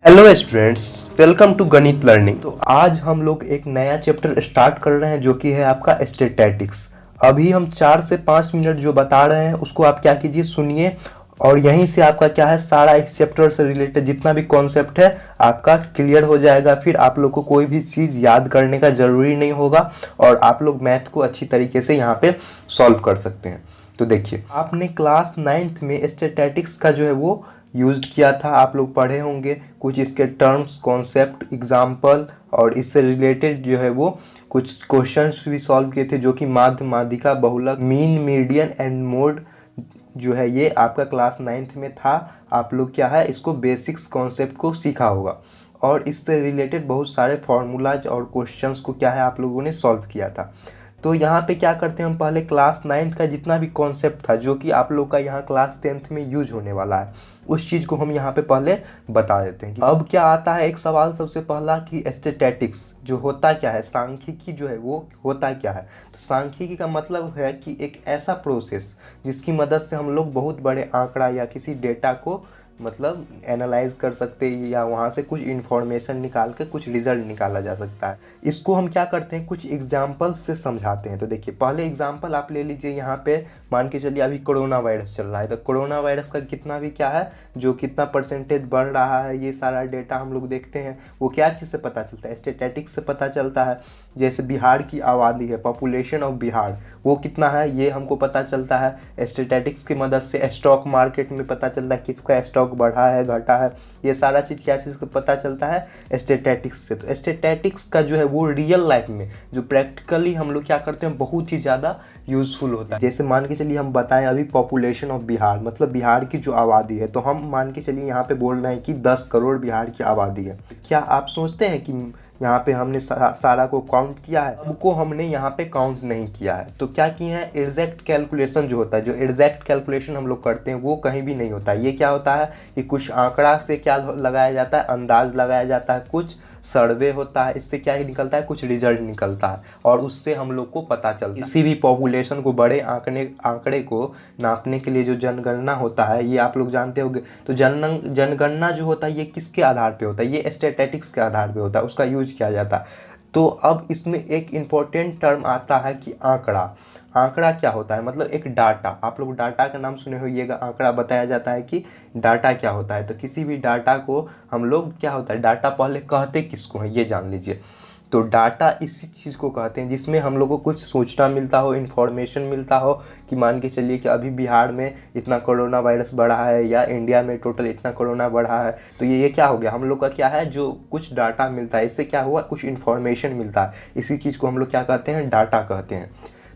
Hello students, welcome to गणित learning. तो आज हम लोग एक नया चैप्टर स्टार्ट कर रहे हैं जो कि है आपका स्टैटिस्टिक्स। अभी हम 4 से 5 मिनट जो बता रहे हैं उसको आप क्या कीजिए, सुनिए और यहीं से आपका क्या है सारा इस चैप्टर से रिलेटेड जितना भी कॉन्सेप्ट है आपका क्लियर हो जाएगा। फिर आप लोग को कोई भी चीज़ याद करने का ज़रूरी नहीं होगा और आप लोग मैथ को अच्छी तरीके से यहाँ पे सॉल्व कर सकते हैं। तो देखिए, आपने क्लास 9th में स्टैटिस्टिक्स का जो है वो यूज किया था, आप लोग पढ़े होंगे कुछ इसके टर्म्स, कॉन्सेप्ट, एग्जाम्पल और इससे रिलेटेड जो है वो कुछ क्वेश्चंस भी सॉल्व किए थे जो कि माध्य, माध्यिका, बहुलक, मीन, मीडियन एंड मोड जो है ये आपका क्लास 9th में था। आप लोग क्या है इसको बेसिक्स कॉन्सेप्ट को सीखा होगा और इससे रिलेटेड बहुत सारे फार्मूलाज और क्वेश्चंस को क्या है आप लोगों ने सॉल्व किया था। तो यहाँ पे क्या करते हैं हम पहले क्लास 9th का जितना भी कॉन्सेप्ट था जो कि आप लोग का यहाँ क्लास 10th में यूज होने वाला है उस चीज़ को हम यहाँ पे पहले बता देते हैं। अब क्या आता है एक सवाल सबसे पहला कि स्टैटिस्टिक्स जो होता क्या है, सांख्यिकी जो है वो होता क्या है। तो सांख्यिकी का मतलब है कि एक ऐसा प्रोसेस जिसकी मदद से हम लोग बहुत बड़े आंकड़ा या किसी डेटा को मतलब एनालाइज कर सकते हैं या वहाँ से कुछ इन्फॉर्मेशन निकाल के कुछ रिजल्ट निकाला जा सकता है। इसको हम क्या करते हैं कुछ एग्जाम्पल्स से समझाते हैं। तो देखिए, पहले एग्जाम्पल आप ले लीजिए। यहाँ पे मान के चलिए अभी कोरोना वायरस चल रहा है, तो कोरोना वायरस का कितना भी क्या है जो कितना परसेंटेज बढ़ रहा है ये सारा डेटा हम लोग देखते हैं। वो क्या चीज़ से पता चलता है, स्टैटिस्टिक्स से पता चलता है। जैसे बिहार की आबादी है, पॉपुलेशन ऑफ बिहार, वो कितना है ये हमको पता चलता है स्टैटिस्टिक्स की मदद से। स्टॉक मार्केट में पता चलता है किसका स्टॉक बढ़ा है, घटा है, ये सारा चीज़ क्या चीज़ को पता चलता है स्टैटिस्टिक्स से। तो स्टैटिस्टिक्स का जो है वो रियल लाइफ में जो प्रैक्टिकली हम लोग क्या करते हैं बहुत ही ज़्यादा यूज़फुल होता है। जैसे मान के चलिए हम बताएं अभी पॉपुलेशन ऑफ बिहार मतलब बिहार की जो आबादी है, तो हम मान के चलिए यहाँ पे बोल रहे हैं कि 10 करोड़ बिहार की आबादी है। क्या आप सोचते हैं कि यहाँ पे हमने सारा को काउंट किया है? सबको हमने यहाँ पे काउंट नहीं किया है। तो क्या किए हैं, एग्जैक्ट कैलकुलेशन जो होता है, जो एग्जैक्ट कैलकुलेशन हम लोग करते हैं वो कहीं भी नहीं होता है। ये क्या होता है कि कुछ आंकड़ा से क्या लगाया जाता है, अंदाज लगाया जाता है, कुछ सर्वे होता है, इससे क्या ही निकलता है, कुछ रिजल्ट निकलता है और उससे हम लोग को पता चलता है। किसी भी पॉपुलेशन को बड़े आंकड़े को नापने के लिए जो जनगणना होता है ये आप लोग जानते होंगे। तो जनगणना जो होता है ये किसके आधार पे होता है, ये स्टैटिस्टिक्स के आधार पे होता है, उसका यूज किया जाता है। तो अब इसमें एक इम्पॉर्टेंट टर्म आता है कि आंकड़ा। आंकड़ा क्या होता है, मतलब एक डाटा। आप लोग डाटा का नाम सुने होइएगा, आंकड़ा बताया जाता है कि डाटा क्या होता है। तो किसी भी डाटा को हम लोग क्या होता है, डाटा पहले कहते किसको हैं ये जान लीजिए। तो डाटा इसी चीज़ को कहते हैं जिसमें हम लोग को कुछ सूचना मिलता हो, इन्फॉर्मेशन मिलता हो कि मान के चलिए कि अभी बिहार में इतना कोरोना वायरस बढ़ा है या इंडिया में टोटल इतना कोरोना बढ़ा है। तो ये क्या हो गया, हम लोग का क्या है जो कुछ डाटा मिलता है, इससे क्या हुआ कुछ इन्फॉर्मेशन मिलता है। इसी चीज़ को हम लोग क्या कहते हैं, डाटा कहते हैं।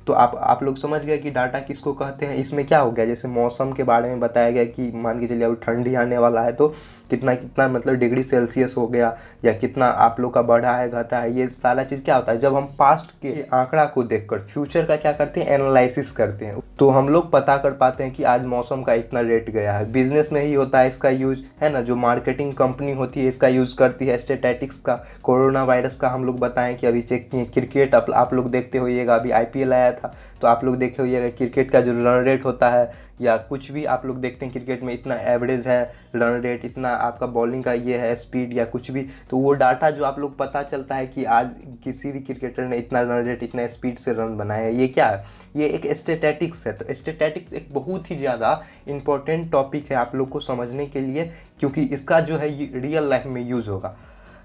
तो आप लोग समझ गए कि डाटा किसको कहते हैं। इसमें क्या हो गया, जैसे मौसम के बारे में बताया गया कि मान के चलिए अभी ठंडी आने वाला है तो कितना कितना मतलब डिग्री सेल्सियस हो गया या कितना आप लोग का बढ़ा है, घटा है। ये सारा चीज़ क्या होता है, जब हम पास्ट के आंकड़ा को देखकर फ्यूचर का क्या करते हैं, एनालिसिस करते हैं, तो हम लोग पता कर पाते हैं कि आज मौसम का इतना रेट गया है। बिजनेस में ही होता है इसका यूज, है ना। जो मार्केटिंग कंपनी होती है इसका यूज़ करती है स्टैटिस्टिक्स का। कोरोना वायरस का हम लोग बताएं कि अभी चेक किए, क्रिकेट आप लोग देखते होइएगा, अभी IPL आया था तो आप लोग देखे होइएगा क्रिकेट का जो रन रेट होता है या कुछ भी आप लोग देखते हैं क्रिकेट में इतना एवरेज है रन रेट, इतना आपका बॉलिंग का ये है स्पीड या कुछ भी। तो वो डाटा जो आप लोग पता चलता है कि आज किसी भी क्रिकेटर ने इतना रन रेट, इतना स्पीड से रन बनाया है, ये क्या है, ये एक स्टैटिस्टिक्स है। तो स्टैटिस्टिक्स एक बहुत ही ज़्यादा इंपॉर्टेंट टॉपिक है आप लोग को समझने के लिए, क्योंकि इसका जो है रियल लाइफ में यूज़ होगा।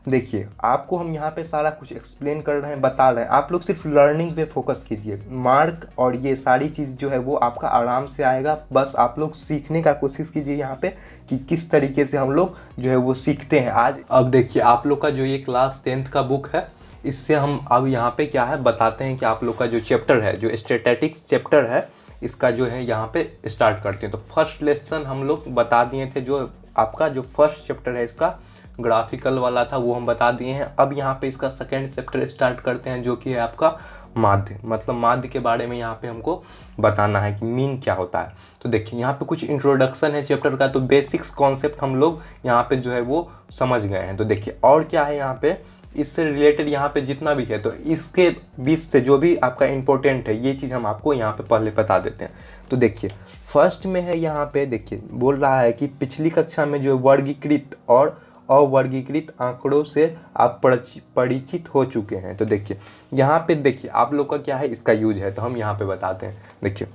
देखिए, आपको हम यहाँ पे सारा कुछ एक्सप्लेन कर रहे हैं, बता रहे हैं, आप लोग सिर्फ लर्निंग पे फोकस कीजिए। मार्क और ये सारी चीज़ जो है वो आपका आराम से आएगा, बस आप लोग सीखने का कोशिश कीजिए यहाँ पे कि किस तरीके से हम लोग जो है वो सीखते हैं आज। अब देखिए, आप लोग का जो ये क्लास 10th का बुक है इससे हम अब यहाँ पे क्या है बताते हैं कि आप लोग का जो चैप्टर है, जो स्टैटिस्टिक्स चैप्टर है, इसका जो है यहाँ पे स्टार्ट करते हैं। तो फर्स्ट लेसन हम लोग बता दिए थे, जो आपका जो फर्स्ट चैप्टर है इसका ग्राफिकल वाला था वो हम बता दिए हैं। अब यहाँ पे इसका सेकेंड चैप्टर स्टार्ट करते हैं जो कि है आपका माध्य, मतलब माध्य के बारे में यहाँ पे हमको बताना है कि मीन क्या होता है। तो देखिए, यहाँ पे कुछ इंट्रोडक्शन है चैप्टर का, तो बेसिक्स कॉन्सेप्ट हम लोग यहाँ पे जो है वो समझ गए हैं। तो देखिए, और क्या है यहाँ पे इससे रिलेटेड यहाँ पे जितना भी है तो इसके बीच से जो भी आपका इम्पोर्टेंट है ये चीज़ हम आपको यहाँ पे पहले बता देते हैं। तो देखिए, फर्स्ट में है यहाँ पे देखिए बोल रहा है कि पिछली कक्षा में जो वर्गीकृत और अवर्गीकृत आंकड़ों से आप परिचित हो चुके हैं। तो देखिए यहाँ पे देखिए आप लोग का क्या है, इसका यूज है, तो हम यहाँ पे बताते हैं। देखिए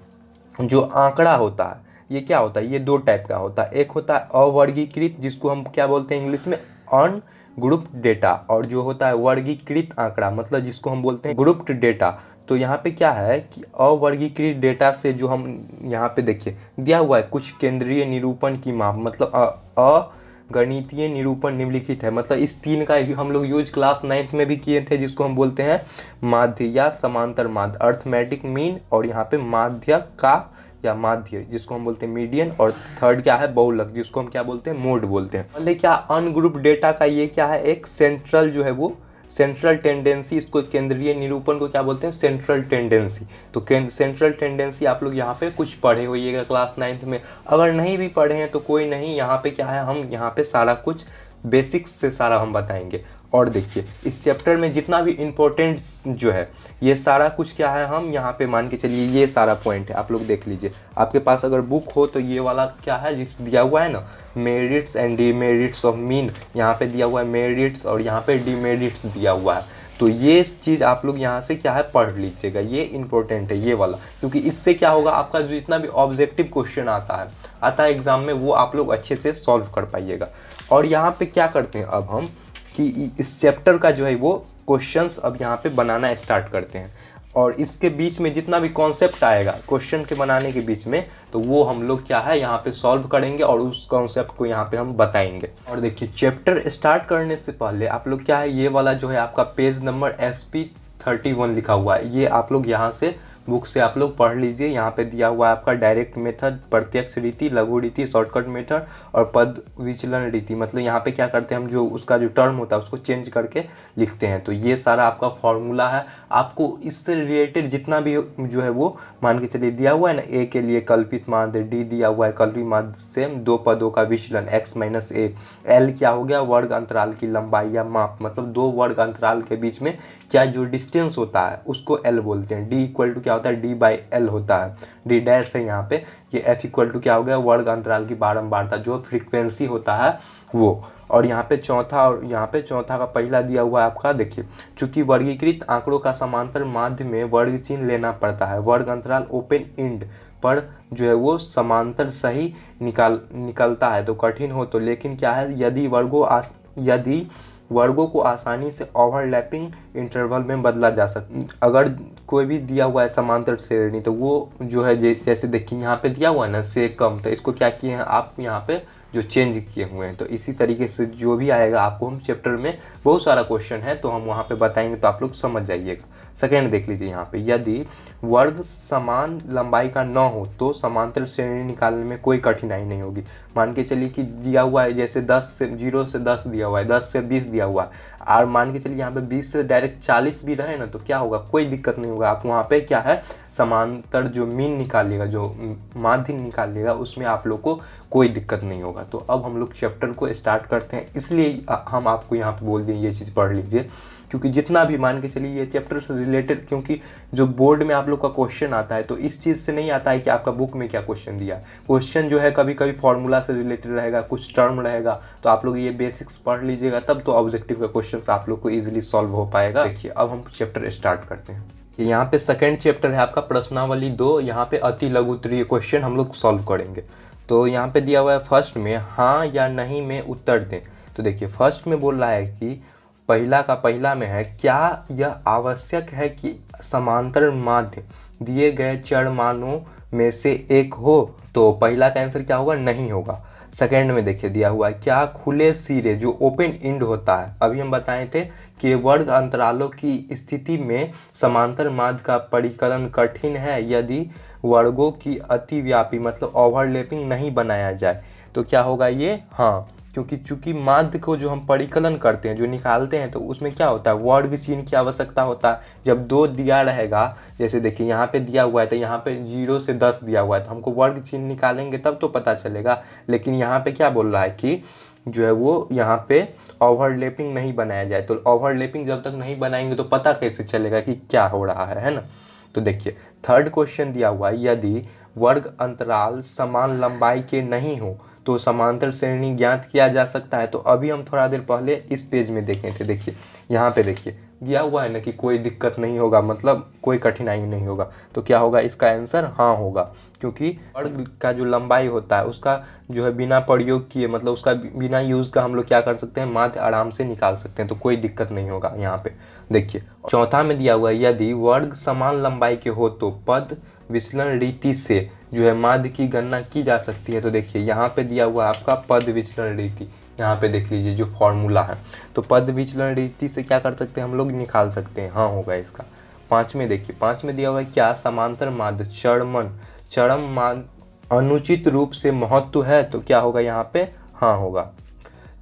जो आंकड़ा होता है ये क्या होता है, ये दो टाइप का होता है। एक होता है अवर्गीकृत, जिसको हम क्या बोलते हैं इंग्लिश में अनग्रुप्ड डेटा, और जो होता है वर्गीकृत आंकड़ा, मतलब जिसको हम बोलते हैं ग्रुप्ड डेटा। तो यहाँ पे क्या है कि अवर्गीकृत डेटा से जो हम यहाँ पे देखिए दिया हुआ है कुछ केंद्रीय निरूपण की माप, मतलब अगणितीय निरूपण निम्नलिखित है। मतलब इस तीन का हम लोग यूज क्लास 9th में भी किए थे, जिसको हम बोलते हैं माध्य या समांतर माध्य, अर्थमेटिक मीन, और यहाँ पे माध्य का या माध्य जिसको हम बोलते हैं मीडियन, और थर्ड क्या है बहुलक, जिसको हम क्या बोलते हैं मोड बोलते हैं। पहले क्या अनग्रुप डेटा का ये क्या है, एक सेंट्रल जो है वो सेंट्रल टेंडेंसी, इसको केंद्रीय निरूपण को क्या बोलते हैं सेंट्रल टेंडेंसी। तो सेंट्रल टेंडेंसी आप लोग यहाँ पे कुछ पढ़े होइएगा क्लास 9th में, अगर नहीं भी पढ़े हैं तो कोई नहीं, यहाँ पे क्या है हम यहाँ पे सारा कुछ बेसिक्स से सारा हम बताएंगे। और देखिए इस चैप्टर में जितना भी इम्पोर्टेंट जो है ये सारा कुछ क्या है, हम यहाँ पे मान के चलिए ये सारा पॉइंट है, आप लोग देख लीजिए। आपके पास अगर बुक हो तो ये वाला क्या है जिस दिया हुआ है ना, merits and demerits of mean, यहाँ पे दिया हुआ है मेरिट्स और यहाँ पे डीमेरिट्स दिया हुआ है। तो ये चीज़ आप लोग यहाँ से क्या है पढ़ लीजिएगा, ये इंपॉर्टेंट है ये वाला, क्योंकि इससे क्या होगा आपका जो जितना भी ऑब्जेक्टिव क्वेश्चन आता है एग्जाम में, वो आप लोग अच्छे से सॉल्व कर पाइएगा। और यहाँ पे क्या करते हैं अब हम कि इस चैप्टर का जो है वो क्वेश्चंस अब यहाँ पे बनाना स्टार्ट करते हैं, और इसके बीच में जितना भी कॉन्सेप्ट आएगा क्वेश्चन के बनाने के बीच में, तो वो हम लोग क्या है यहाँ पे सॉल्व करेंगे और उस कॉन्सेप्ट को यहाँ पे हम बताएंगे। और देखिए चैप्टर स्टार्ट करने से पहले आप लोग क्या है, ये वाला जो है आपका पेज नंबर SP 31 लिखा हुआ है, ये आप लोग यहाँ से बुक से आप लोग पढ़ लीजिए। यहाँ पे दिया हुआ है आपका डायरेक्ट मेथड, प्रत्यक्ष रीति, लघु रीति, शॉर्टकट मेथड और पद विचलन रीति। मतलब यहाँ पे क्या करते हैं हम, जो उसका जो टर्म होता है उसको चेंज करके लिखते हैं। तो ये सारा आपका फॉर्मूला है, आपको इससे रिलेटेड जितना भी जो है वो मान के चलिए दिया हुआ है ना, ए के लिए कल्पित माध्य, डी दिया हुआ है कल्पित माध्य से दो पदों का विचलन x - a, एल क्या हो गया वर्ग अंतराल की लंबाई या माप, मतलब दो वर्ग अंतराल के बीच में क्या जो डिस्टेंस होता है उसको एल बोलते हैं। डी इक्वल टू क्या होता है, d/l होता है, डी डैश है यहाँ पे। ये f इक्वल टू क्या हो गया वर्ग अंतराल की बारंबारता, जो फ्रीक्वेंसी होता है वो। और यहाँ पे चौथा, और यहाँ पे चौथा का पहला दिया हुआ है आपका, देखिए चूंकि वर्गीकृत आंकड़ों का समांतर माध्य में वर्ग चिन्ह लेना पड़ता है, वर्ग अंतराल ओपन एंड पर जो है वो समांतर सही निकलता है तो कठिन हो तो, लेकिन क्या है यदि वर्गों को आसानी से ओवरलैपिंग इंटरवल में बदला जा सकता। अगर कोई भी दिया हुआ है समांतर श्रेणी, तो वो जो है जैसे देखिए यहाँ पे दिया हुआ है ना से कम, तो इसको क्या किए हैं आप यहाँ पे जो चेंज किए हुए हैं। तो इसी तरीके से जो भी आएगा आपको, हम चैप्टर में बहुत सारा क्वेश्चन है तो हम वहाँ पे बताएंगे, तो आप लोग समझ जाइएगा। सेकेंड देख लीजिए यहाँ पे, यदि वर्ग समान लंबाई का न हो तो समांतर श्रेणी निकालने में कोई कठिनाई नहीं होगी। मान के चलिए कि दिया हुआ है जैसे 0 से 10 दिया हुआ है, 10 से 20 दिया हुआ है, और मान के चलिए यहाँ पे 20 से डायरेक्ट 40 भी रहे ना, तो क्या होगा कोई दिक्कत नहीं होगा। आप वहाँ पे क्या है समांतर जो मीन निकालिएगा, जो माध्य निकालिएगा, उसमें आप लोग को कोई दिक्कत नहीं होगा। तो अब हम लोग चैप्टर को स्टार्ट करते हैं, इसलिए हम आपको यहाँ पे बोल दें ये चीज़ पढ़ लीजिए, क्योंकि जितना भी मान के चलिए ये चैप्टर से रिलेटेड, क्योंकि जो बोर्ड में आप लोग का क्वेश्चन आता है तो इस चीज़ से नहीं आता है कि आपका बुक में क्या क्वेश्चन दिया है। क्वेश्चन जो है कभी कभी फॉर्मूला से रिलेटेड रहेगा, कुछ टर्म रहेगा, तो आप लोग ये बेसिक्स पढ़ लीजिएगा, तब तो ऑब्जेक्टिव का क्वेश्चन आप लोग को ईजिली सॉल्व हो पाएगा। देखिए अब हम चैप्टर स्टार्ट करते हैं। यहाँ पे सेकेंड चैप्टर है आपका प्रश्नावली 2, यहाँ पे अति लघु उत्तरीय क्वेश्चन हम लोग सॉल्व करेंगे। तो यहाँ पे दिया हुआ है फर्स्ट में हाँ या नहीं में उत्तर दें। तो देखिए फर्स्ट में बोल रहा है कि पहला में है, क्या यह आवश्यक है कि समांतर माध्य दिए गए चर मानों में से एक हो? तो पहला का आंसर क्या होगा, नहीं होगा। सेकंड में देखिए दिया हुआ है, क्या खुले सिरे जो ओपन एंड होता है, अभी हम बताए थे कि वर्ग अंतरालों की स्थिति में समांतर माध्य का परिकलन कठिन है यदि वर्गों की अतिव्यापी मतलब ओवरलैपिंग नहीं बनाया जाए। तो क्या होगा ये हाँ, क्योंकि चूंकि माध्य को जो हम परिकलन करते हैं, जो निकालते हैं, तो उसमें क्या होता है वर्ग चिन्ह की आवश्यकता होता है। जब 2 दिया रहेगा, जैसे देखिए यहाँ पे दिया हुआ है, तो यहाँ पे 0 से 10 दिया हुआ है, तो हमको वर्ग चिन्ह निकालेंगे तब तो पता चलेगा। लेकिन यहाँ पे क्या बोल रहा है कि जो है वो यहाँ पे ओवरलैपिंग नहीं बनाया जाए। तो ओवरलैपिंग जब तक नहीं बनाएंगे तो पता कैसे चलेगा कि क्या हो रहा है ना। तो देखिए थर्ड क्वेश्चन दिया हुआ है, यदि वर्ग अंतराल समान लंबाई के नहीं हो तो समांतर श्रेणी ज्ञात किया जा सकता है। तो अभी हम थोड़ा देर पहले इस पेज में देखे थे, देखिए यहाँ पे देखिए दिया हुआ है ना कि कोई दिक्कत नहीं होगा, मतलब कोई कठिनाई नहीं होगा। तो क्या होगा, इसका आंसर हाँ होगा, क्योंकि वर्ग का जो लंबाई होता है उसका जो है बिना प्रयोग किए, मतलब उसका बिना यूज़ का हम लोग क्या कर सकते हैं, माध्य आराम से निकाल सकते हैं। तो कोई दिक्कत नहीं होगा यहाँ पे। देखिए चौथा में दिया हुआ है, यदि वर्ग समान लंबाई के हो तो पद विचलन रीति से जो है माध्य की गणना की जा सकती है। तो देखिए यहाँ पे दिया हुआ है आपका पद विचलन रीति, यहाँ पे देख लीजिए जो फॉर्मूला है। तो पद विचलन रीति से क्या कर सकते हैं, हम लोग निकाल सकते हैं, हाँ होगा इसका। पाँच में देखिए, पाँच में दिया हुआ है क्या, समांतर माध्य चरम माध्य अनुचित रूप से महत्व है। तो क्या होगा यहाँ पे, हाँ होगा।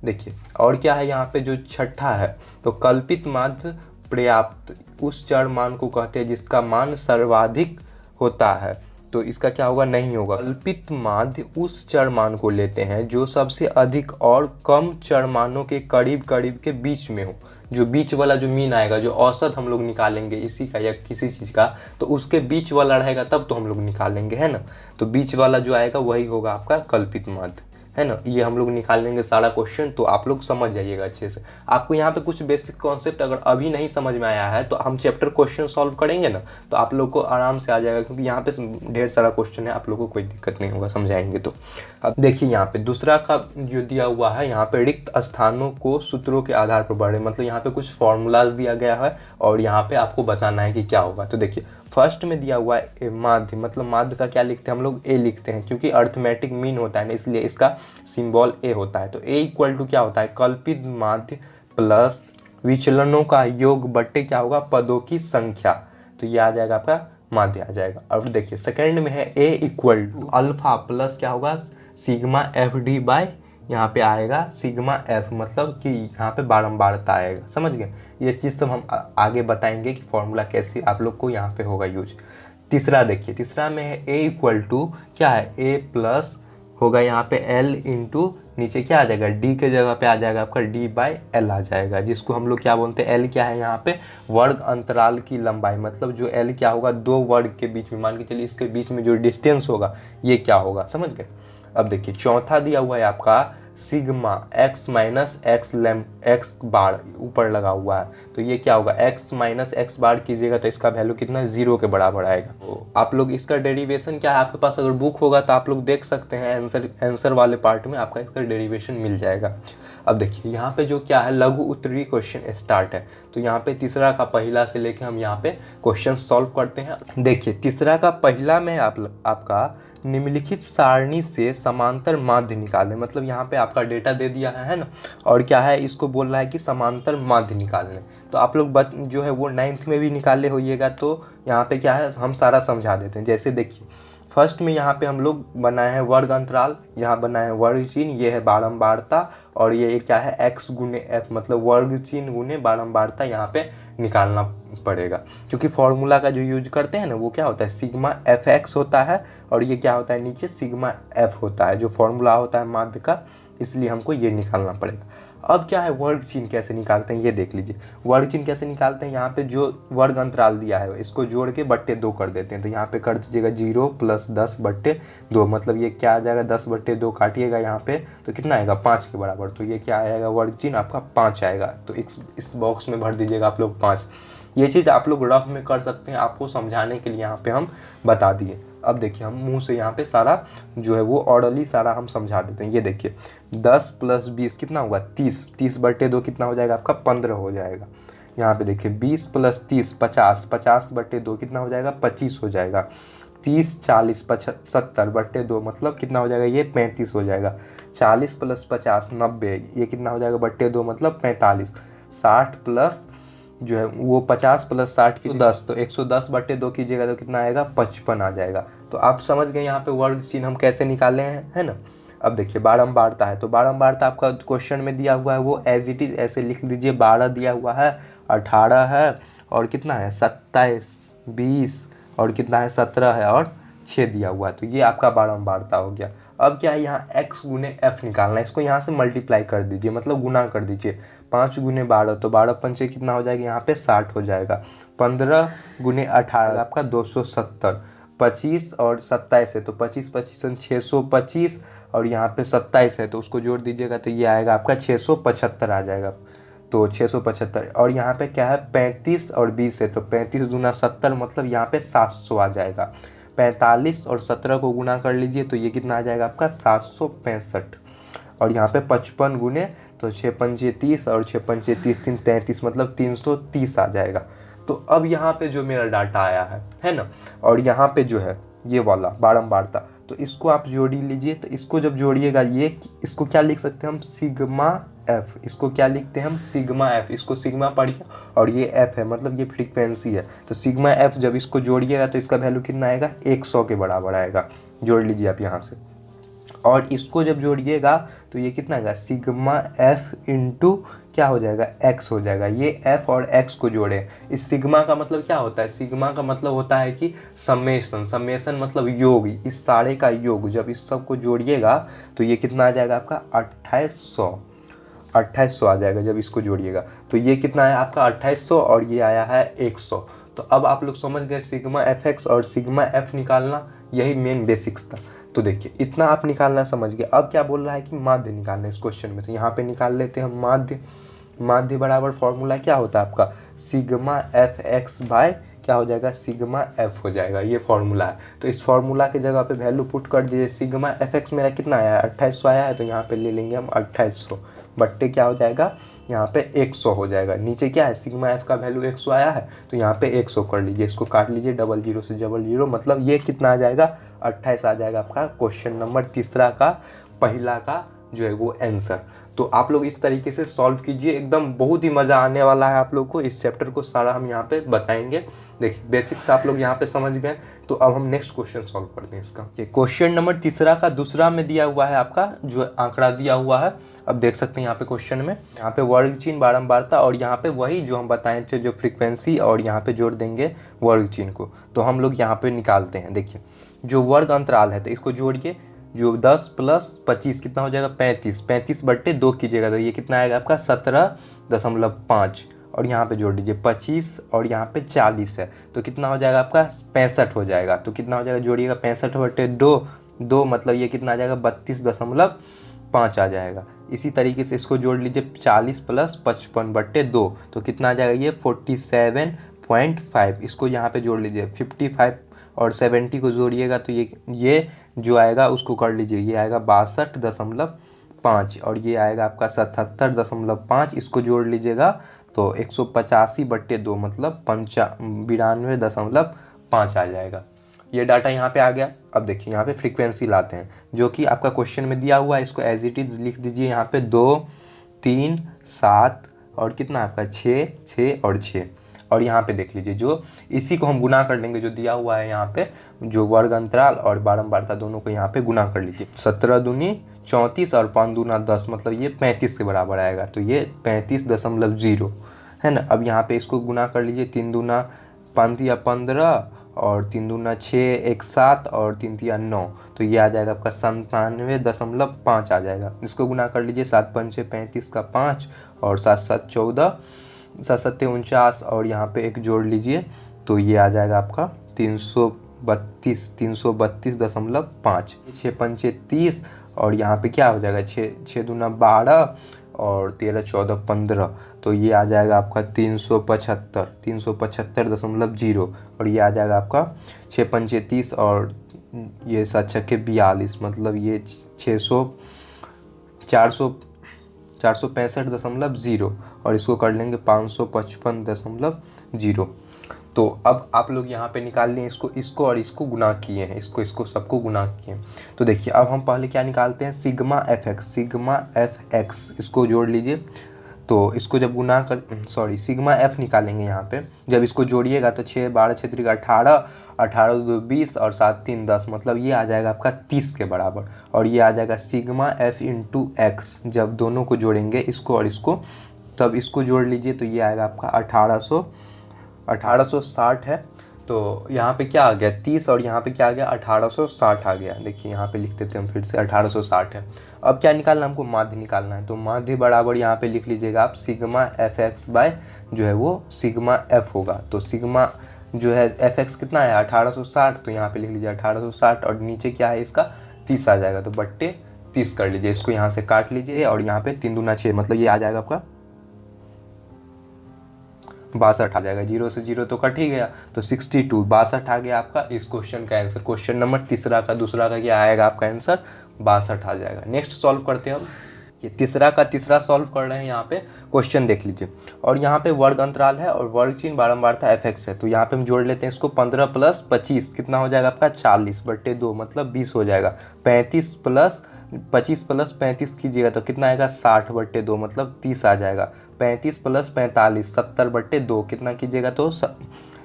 देखिए और क्या है यहाँ पे जो छठा है, तो कल्पित माध्य पर्याप्त उस चर मान को कहते हैं जिसका मान सर्वाधिक होता है। तो इसका क्या होगा, नहीं होगा। कल्पित माध्य उस चर मान को लेते हैं जो सबसे अधिक और कम चर मानों के करीब करीब के बीच में हो। जो बीच वाला जो मीन आएगा, जो औसत हम लोग निकालेंगे इसी का या किसी चीज़ का, तो उसके बीच वाला रहेगा तब तो हम लोग निकालेंगे, है ना। तो बीच वाला जो आएगा वही होगा आपका कल्पित माध्य, है ना। ये हम लोग निकाल लेंगे सारा क्वेश्चन, तो आप लोग समझ जाइएगा अच्छे से। आपको यहाँ पे कुछ बेसिक कॉन्सेप्ट अगर अभी नहीं समझ में आया है तो हम चैप्टर क्वेश्चन सॉल्व करेंगे ना, तो आप लोग को आराम से आ जाएगा, क्योंकि यहाँ पे ढेर सारा क्वेश्चन है, आप लोग को कोई दिक्कत नहीं होगा समझाएंगे तो। अब देखिए यहाँ पे दूसरा का जो दिया हुआ है, यहाँ पे रिक्त स्थानों को सूत्रों के आधार पर बढ़े, मतलब यहाँ पे कुछ फॉर्मूलाज दिया गया है और यहाँ पे आपको बताना है कि क्या होगा। तो देखिए फर्स्ट में दिया हुआ है माध्य, मतलब माध्य का क्या लिखते हैं हम लोग, ए लिखते हैं, क्योंकि अर्थमेटिक मीन होता है ना, इसलिए इसका सिंबल ए होता है। तो ए इक्वल टू क्या होता है, कल्पित माध्य प्लस विचलनों का योग बट्टे क्या होगा, पदों की संख्या। तो ये आ जाएगा आपका माध्य आ जाएगा। अब देखिए सेकंड में है ए इक्वल टू अल्फा प्लस क्या होगा, सिग्मा एफ डी बाय, यहाँ पे आएगा सिग्मा एफ, मतलब कि यहाँ पे बारंबारता आएगा, समझ गए। ये चीज़ तो हम आगे बताएंगे कि फॉर्मूला कैसे आप लोग को यहाँ पे होगा यूज। तीसरा देखिए, तीसरा में है ए इक्वल टू क्या है, ए प्लस होगा यहाँ पे एल इंटू नीचे क्या आ जाएगा, डी के जगह पे आ जाएगा आपका डी बाय एल आ जाएगा, जिसको हम लोग क्या बोलते हैं, एल क्या है यहाँ पे, वर्ग अंतराल की लंबाई, मतलब जो एल क्या होगा, दो वर्ग के बीच में, मान के चलिए इसके बीच में जो डिस्टेंस होगा ये क्या होगा, समझ गए। अब देखिए चौथा दिया हुआ है आपका सिग्मा एक्स माइनस एक्स बार ऊपर लगा हुआ है। तो ये क्या होगा, एक्स माइनस एक्स बार कीजिएगा तो इसका वैल्यू कितना, 0 के बराबर आएगा। तो आप लोग इसका डेरिवेशन क्या है, आपके पास अगर बुक होगा तो आप लोग देख सकते हैं, आंसर वाले पार्ट में आपका इसका डेरिवेशन मिल जाएगा। अब देखिए यहाँ पे जो क्या है, लघु उत्तरीय क्वेश्चन स्टार्ट है। तो यहाँ पे तीसरा का पहला से लेके हम यहाँ पे क्वेश्चन सॉल्व करते हैं। देखिए तीसरा का पहला में आपका निम्नलिखित सारणी से समांतर माध्य निकालें, मतलब यहाँ पे आपका डेटा दे दिया है ना, और क्या है, इसको बोल रहा है कि समांतर माध्य निकालने। तो आप लोग जो है वो 9th में भी निकाले होइएगा, तो यहाँ पे क्या है हम सारा समझा देते हैं। जैसे देखिए फर्स्ट में यहाँ पे हम लोग बनाए हैं वर्ग अंतराल, यहाँ बनाए हैं वर्ग चिन्ह, ये है बारंबारता, और ये क्या है एक्स गुने एफ, मतलब वर्ग चिन्ह गुने बारंबारता यहाँ पे निकालना पड़ेगा। क्योंकि फॉर्मूला का जो यूज करते हैं ना वो क्या होता है, सिग्मा एफ एक्स होता है, और ये क्या होता है नीचे सिग्मा एफ होता है, जो फॉर्मूला होता है माध्य का, इसलिए हमको ये निकालना पड़ेगा। अब क्या है, वर्ग चिन्ह कैसे निकालते हैं ये देख लीजिए। वर्ग चिन्ह कैसे निकालते हैं, यहाँ पे जो वर्ग अंतराल दिया है इसको जोड़ के बट्टे 2 कर देते हैं। तो यहाँ पे कर दीजिएगा 0 प्लस 10/2, मतलब ये क्या आ जाएगा, 10/2 काटिएगा यहाँ पे तो कितना आएगा, 5 के बराबर। तो ये क्या आएगा, वर्ग चिन्ह आपका 5 आएगा। तो इस बॉक्स में भर दीजिएगा आप लोग 5। ये चीज़ आप लोग रफ में कर सकते हैं, आपको समझाने के लिए यहाँ पे हम बता दिए। अब देखिए हम मुंह से यहाँ पे सारा जो है वो ऑर्डरली सारा हम समझा देते हैं। ये देखिए 10 + 20 कितना होगा, 30, 30/2 कितना हो जाएगा आपका, 15 हो जाएगा। यहाँ पे देखिए 20 + 30 50, 50/2 कितना हो जाएगा, 25 हो जाएगा। 30 40 70/2 मतलब कितना हो जाएगा, ये 35 हो जाएगा। 40 + 50 90, ये कितना हो जाएगा, /2 मतलब 45। 60 प्लस जो है वो 50 + 60 की 10, तो 110/2 कीजिएगा तो कितना आएगा, 55 आ जाएगा। तो आप समझ गए यहाँ पे वर्ग चिन्ह हम कैसे निकाले हैं, है ना। अब देखिए बारंबारता है, तो बारंबारता आपका क्वेश्चन में दिया हुआ है वो एज इट इज ऐसे लिख दीजिए। 12 दिया हुआ है, 18 है, और कितना है 27, 20, और कितना है 17 है, और 6 दिया हुआ है। तो ये आपका बारंबारता हो गया। अब क्या है, यहाँ x गुने f निकालना है, इसको यहाँ से मल्टीप्लाई कर दीजिए, मतलब गुना कर दीजिए। 5 गुने 12, तो 12 पंचे कितना हो जाएगा, यहाँ पे 60 हो जाएगा। 15 गुने 18 आपका 270, 25 और 27 है, तो 25 25 625, और यहाँ पे 27 है तो उसको जोड़ दीजिएगा तो ये आएगा आपका 675 आ जाएगा। तो 675 और यहाँ पे क्या है 35 और 20 है तो 35 दूना 70 मतलब यहाँ पे 700 आ जाएगा। 45 और 17 को गुना कर लीजिए तो ये कितना आ जाएगा आपका 765। और यहाँ पे 55 गुने तो 6 पंचे 30 और 6 पंचे 30 3 33 मतलब 330 आ जाएगा। तो अब यहाँ पे जो मेरा डाटा आया है ना, और यहाँ पे जो है ये वाला बारंबारता, तो इसको आप जोड़ ही लीजिए। तो इसको जब जोड़िएगा ये इसको क्या लिख सकते हैं हम सिग्मा एफ, इसको क्या लिखते हैं हम सिग्मा एफ, इसको सिग्मा पढ़िए और ये एफ है मतलब ये फ्रीक्वेंसी है। तो सिग्मा एफ जब इसको जोड़िएगा तो इसका वैल्यू कितना आएगा 100 के बराबर आएगा। जोड़ लीजिए आप यहाँ से। और इसको जब जोड़िएगा तो ये कितना आएगा सिग्मा एफ इंटू क्या हो जाएगा एक्स हो जाएगा। ये एफ और एक्स को जोड़े। इस सिग्मा का मतलब क्या होता है, सिग्मा का मतलब होता है कि समेशन, समेशन मतलब योग, इस सारे का योग। जब इस सब को जोड़िएगा तो ये कितना आ जाएगा आपका 2800 आ जाएगा जब इसको जोड़िएगा। तो ये कितना है आपका 2800 और ये आया है 100। तो अब आप लोग समझ गए सिग्मा एफ एक्स और सिग्मा एफ निकालना, यही मेन बेसिक्स था। तो देखिए इतना आप निकालना समझ गए। अब क्या बोल रहा है कि माध्य निकालना है इस क्वेश्चन में, तो यहाँ पे निकाल लेते हैं हम माध्य। माध्य बराबर फॉर्मूला क्या होता है आपका सिग्मा एफ एक्स बाय क्या हो जाएगा सिग्मा एफ हो जाएगा, ये फॉर्मूला है। तो इस फॉर्मूला की जगह पे वैल्यू पुट कर दीजिए। सिग्मा एफ एक्स मेरा कितना आया है 2800 आया है, तो यहाँ पे ले लेंगे हम 2800 बट्टे क्या हो जाएगा यहाँ पे 100 हो जाएगा। नीचे क्या है सिग्मा एफ का वैल्यू 100 आया है तो यहाँ पे 100 कर लीजिए, इसको काट लीजिए 00 से 00 मतलब ये कितना आ जाएगा 28 आ जाएगा आपका क्वेश्चन नंबर तीसरा का पहला का जो है वो आंसर। तो आप लोग इस तरीके से सॉल्व कीजिए, एकदम बहुत ही मज़ा आने वाला है आप लोग को। इस चैप्टर को सारा हम यहाँ पे बताएंगे। देखिए बेसिक्स आप लोग यहाँ पे समझ गए। तो अब हम नेक्स्ट क्वेश्चन सॉल्व करते हैं इसका। ये क्वेश्चन नंबर तीसरा का दूसरा में दिया हुआ है आपका जो आंकड़ा दिया हुआ है। अब देख सकते हैं यहाँ पे क्वेश्चन में यहाँ पे वर्ग चिन्ह बारंबारता और यहाँ पे वही जो हम बताए थे जो फ्रीक्वेंसी और यहाँ पे जोड़ देंगे वर्ग चिन्ह को। तो हम लोग यहाँ पे निकालते हैं। देखिए जो वर्ग अंतराल है तो इसको जोड़िए, जो 10 + 25 कितना हो जाएगा 35, 35 बट्टे 2 कीजिएगा तो ये कितना आएगा आपका 17.5 और यहाँ पे जोड़ दीजिए 25 और यहाँ पे 40 है तो कितना हो जाएगा आपका 65 हो जाएगा। तो कितना हो जाएगा जोड़िएगा 65 बट्टे 2 मतलब ये कितना आ जाएगा 32.5 आ जाएगा। इसी तरीके से इसको जोड़ लीजिए 40 + 55 बट्टे 2 तो कितना आ जाएगा ये 47.5। इसको यहाँ पे जोड़ लीजिए 55 और 70 को जोड़िएगा तो ये जो आएगा उसको कर लीजिए, ये आएगा 62.5 और ये आएगा आपका 77.5। इसको जोड़ लीजिएगा तो 185 बट्टे 2 मतलब 92.5 आ जाएगा। ये डाटा यहाँ पे आ गया। अब देखिए यहाँ पे फ्रीक्वेंसी लाते हैं जो कि आपका क्वेश्चन में दिया हुआ है। इसको एज इट इज लिख दीजिए यहाँ पे 2 3 7 और कितना आपका 6 6 और 6 और यहाँ पे देख लीजिए जो इसी को हम गुना कर लेंगे जो दिया हुआ है यहाँ पे जो वर्ग अंतराल और बारंबारता दोनों को यहाँ पे गुना कर लीजिए। 17 दूनी 34 और 5 दूना 10 मतलब ये 35 के बराबर आएगा। तो ये 35.0 है ना। अब यहाँ पे इसको गुना कर लीजिए 3 दूना 5 या 15 और 3 दूना 6 1 7 और 3 तिया 9 तो ये आ जाएगा आपका 97.5 आ जाएगा। इसको गुना कर लीजिए 7 पंचे 35 का 5 और 7 7 14 7 7 49 और यहाँ पे एक जोड़ लीजिए तो ये आ जाएगा आपका 332.5 6 पंचे 30 और यहाँ पे क्या हो जाएगा 6 दूना 12 और 13 14 15 तो ये आ जाएगा आपका 375.0 और ये आ जाएगा आपका 6 पंचे 30 और ये 7 छक्के 42 मतलब ये 465.0 और इसको कर लेंगे 555.0। तो अब आप लोग यहाँ पे निकाल लिए इसको और इसको गुना किए हैं, इसको सबको गुना किए हैं। तो देखिए अब हम पहले क्या निकालते हैं सिग्मा एफ एक्स इसको जोड़ लीजिए। तो इसको जब गुना कर सिग्मा एफ निकालेंगे यहाँ पे जब इसको जोड़िएगा तो 6 12 6 3 18 18 2 20 और 7 3 10 मतलब ये आ जाएगा आपका 30 के बराबर। और ये आ जाएगा सिग्मा एफ इंटू एक्स जब दोनों को जोड़ेंगे इसको और इसको तब इसको जोड़ लीजिए तो ये आएगा आपका 1860 है। तो यहाँ पे क्या आ गया 30 और यहाँ पे क्या आ गया 1860 आ गया। देखिए यहाँ पे लिख देते हैं हम फिर से 1860 है। अब क्या निकालना हमको माध्य निकालना है। तो माध्य बराबर यहाँ पे लिख लीजिएगा आप सिग्मा एफ एक्स बाय जो है वो सिग्मा एफ होगा। तो सिग्मा जो है एफ एक्स कितना है 1860 तो यहाँ पे लिख लीजिए 1860 और नीचे क्या है इसका 30 आ जाएगा तो बट्टे 30 कर लीजिए। इसको यहाँ से काट लीजिए और यहाँ पे 3 दूना 6 मतलब ये आ जाएगा आपका 62 आ जाएगा। 0 से 0 तो कट ही गया, तो 62 62 आ गया आपका इस क्वेश्चन का आंसर। क्वेश्चन नंबर तीसरा का दूसरा का क्या आएगा आपका आंसर 62 आ जाएगा। नेक्स्ट सॉल्व करते हैं हम। ये तीसरा का तीसरा सॉल्व कर रहे हैं। यहाँ पे क्वेश्चन देख लीजिए और यहाँ पे वर्ग अंतराल है और वर्ग चिन्ह बारंबारता fx है। तो यहाँ पे हम जोड़ लेते हैं इसको। 15 + 25 कितना हो जाएगा आपका 40/2 मतलब 20 हो जाएगा। 35 + 25 + 35 कीजिएगा तो कितना आएगा 60/2 मतलब 30 आ जाएगा। 35 + 45 70/2 कितना कीजिएगा तो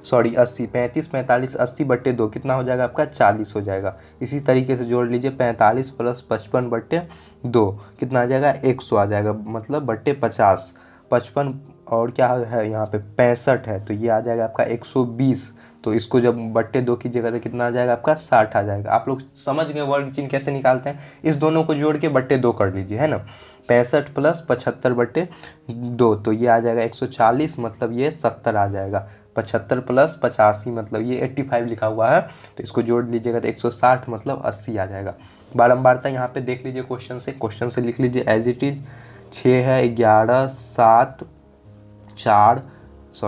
80। 35 45 80/2 कितना हो जाएगा आपका 40 हो जाएगा। इसी तरीके से जोड़ लीजिए 45 + 55/2 कितना आ जाएगा 100 आ जाएगा मतलब बट्टे 50। 55 और क्या है यहाँ पे 65 है तो ये आ जाएगा आपका 120। तो इसको जब बट्टे 2 कीजिएगा तो कितना आ जाएगा आपका 60 आ जाएगा। आप लोग समझ गए वर्ग चिन्ह कैसे निकालते हैं। इस दोनों को जोड़ के बट्टे 2 कर लीजिए, है ना। 65 + 75/2 तो ये आ जाएगा 140 मतलब ये 70 आ जाएगा। 75 + 85 मतलब ये 85 लिखा हुआ है तो इसको जोड़ लीजिएगा तो 160 मतलब 80 आ जाएगा। बारंबारता यहाँ पे देख लीजिए क्वेश्चन से लिख लीजिए एज इट इज। 6 है 11 7 4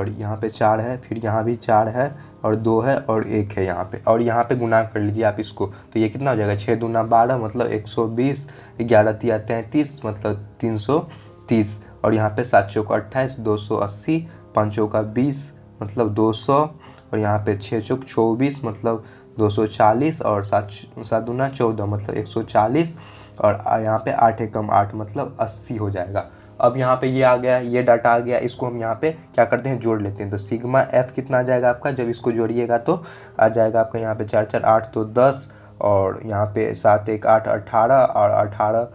यहाँ पे 4 है, फिर यहाँ भी 4 है और 2 है और 1 है यहाँ पे, और यहाँ पे गुना कर लीजिए आप इसको तो ये कितना हो जाएगा 6 दूना 12 मतलब 120। 11 तिया 33 मतलब 330 और यहाँ पे 7 चौका 28 280। 5 चौका 20 मतलब 200 और यहाँ पे 6 चौक 24 मतलब 240 और 7 दूना 14 मतलब 140 और यहाँ पे 8 एकम 8 मतलब 80 हो जाएगा। अब यहाँ पे ये आ गया, ये डाटा आ गया, इसको हम यहाँ पे क्या करते हैं जोड़ लेते हैं। तो सिग्मा एफ कितना आ जाएगा आपका, जब इसको जोड़िएगा तो आ जाएगा आपका यहाँ पे 4 4 8 तो 10 और यहाँ पे 7 1 8 18 और 18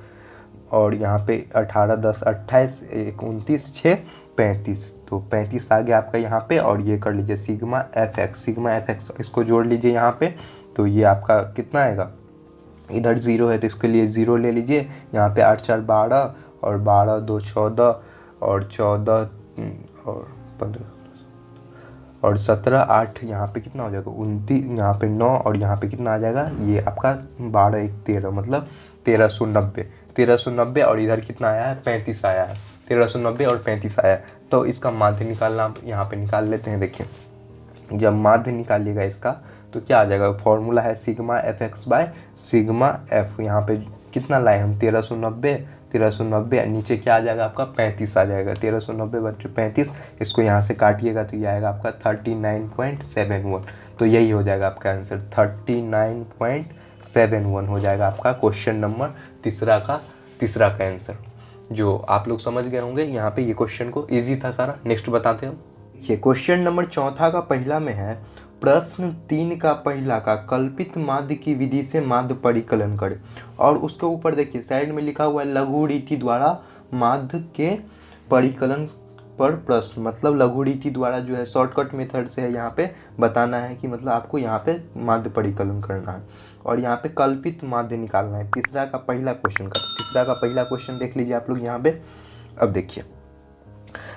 और यहाँ पे 18 10 28 1 29 6 35 तो 35 आ गया आपका यहाँ पे। और ये कर लीजिए सिग्मा एफ एक्स इसको जोड़ लीजिए यहाँ पे तो ये आपका कितना आएगा, इधर 0 है तो इसके लिए 0 ले लीजिए। यहाँ पे 8 4 12 और 12 2 14 और 14 और 15 और 17 8 यहाँ पे कितना हो जाएगा 29, यहाँ पे 9 और यहाँ पे कितना आ जाएगा ये आपका 12 1 13 मतलब 1390 और इधर कितना आया है 35 आया है। 1390 और 35 आया है तो इसका माध्य निकालना आप यहाँ पे निकाल लेते हैं। देखिए जब माध्य निकालिएगा इसका तो क्या आ जाएगा, फॉर्मूला है sigma F x bye sigma F. यहाँ पे कितना लाए हम 1390 नीचे क्या आ जाएगा आपका 35 आ जाएगा। 1390/35 इसको यहाँ से काटिएगा तो ये आएगा आपका 39.71 तो यही हो जाएगा आपका आंसर 39.71 हो जाएगा आपका क्वेश्चन नंबर तीसरा का आंसर, जो आप लोग समझ गए होंगे। यहाँ पे ये क्वेश्चन को इजी था सारा। नेक्स्ट बताते हैं ये क्वेश्चन नंबर चौथा का पहला में है प्रश्न 3 का पहला का कल्पित माध्य की विधि से माध्य परिकलन करें। और उसके ऊपर देखिए साइड में लिखा हुआ है लघु रीति द्वारा माध्य के परिकलन पर प्रश्न, मतलब लघु रीति द्वारा जो है शॉर्टकट मेथड से है यहाँ पे बताना है कि मतलब आपको यहाँ पे माध्य परिकलन करना है और यहाँ पे कल्पित माध्य निकालना है। तीसरा का पहला क्वेश्चन देख लीजिए आप लोग यहाँ पे। अब देखिए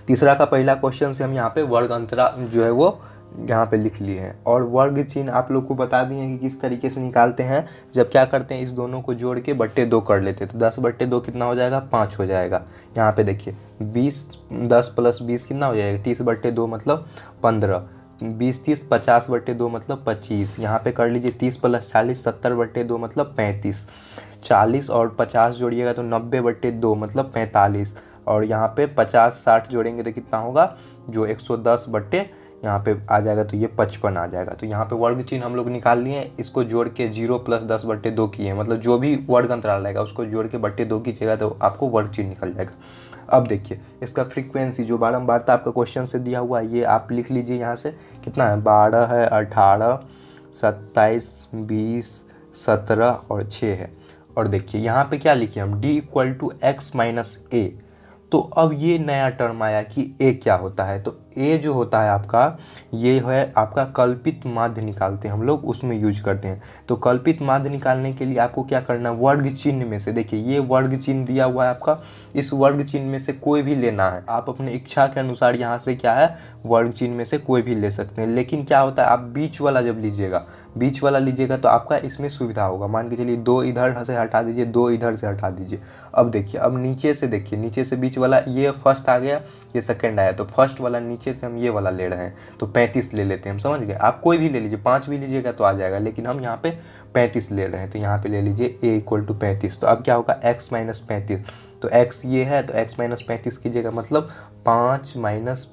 तीसरा का पहला क्वेश्चन से हम यहाँ पे वर्ग अंतराल जो है वो यहाँ पे लिख लिए हैं और वर्ग चिन्ह आप लोग को बता दिए हैं कि किस तरीके से निकालते हैं। जब क्या करते हैं इस दोनों को जोड़ के बट्टे 2 कर लेते हैं तो 10/2 कितना हो जाएगा 5 हो जाएगा। यहाँ पे देखिए 10 + 20 कितना हो जाएगा 30/2 मतलब 15। 20 30 50/2 मतलब 25। यहाँ पे कर लीजिए 30 + 40 70/2 मतलब 35। 40 और 50 जोड़िएगा तो 90/2 मतलब 45 और यहाँ पे 50 60 जोड़ेंगे तो कितना होगा जो 110 यहाँ पे आ जाएगा तो ये 55 आ जाएगा। तो यहाँ पे वर्ग चिन्ह हम लोग निकाल लिए हैं। इसको जोड़ के 0 + 10/2 किए हैं, मतलब जो भी वर्ग अंतराल आएगा उसको जोड़ के बट्टे 2 कीजिएगा तो आपको वर्ग चिन्ह निकल जाएगा। अब देखिए इसका फ्रीक्वेंसी जो बारंबारता आपका क्वेश्चन से दिया हुआ है ये आप लिख लीजिए यहाँ से कितना है 12 है 18 27 20 17 और 6 है। और देखिए यहाँ पे क्या लिखे हम d = x - a। तो अब ये नया टर्म आया कि a क्या होता है। तो a जो होता है आपका ये है आपका कल्पित माध्य निकालते हैं हम लोग, उसमें यूज करते हैं। तो कल्पित माध्य निकालने के लिए आपको क्या करना है वर्ग चिन्ह में से देखिए ये वर्ग चिन्ह दिया हुआ है आपका, इस वर्ग चिन्ह में से कोई भी लेना है। आप अपने इच्छा के अनुसार यहाँ से क्या है वर्ग चिन्ह में से कोई भी ले सकते हैं। लेकिन क्या होता है आप बीच वाला जब लीजिएगा बीच वाला लीजिएगा तो आपका इसमें सुविधा होगा। मान के चलिए 2 इधर से हटा दीजिए, 2 इधर से हटा दीजिए। अब देखिए, अब नीचे से देखिए, नीचे से बीच वाला ये फर्स्ट आ गया, ये सेकंड आया, तो फर्स्ट वाला नीचे से हम ये वाला ले रहे हैं, तो 35 ले लेते हैं हम, समझ गए। आप कोई भी ले लीजिए, 5 भी लीजिएगा तो आ जाएगा, लेकिन हम यहाँ पे 35 ले रहे हैं, तो यहाँ पे ले लीजिए a = 35। तो अब क्या होगा, x - 35, तो x ये है तो x - 35 कीजिएगा, मतलब 5 -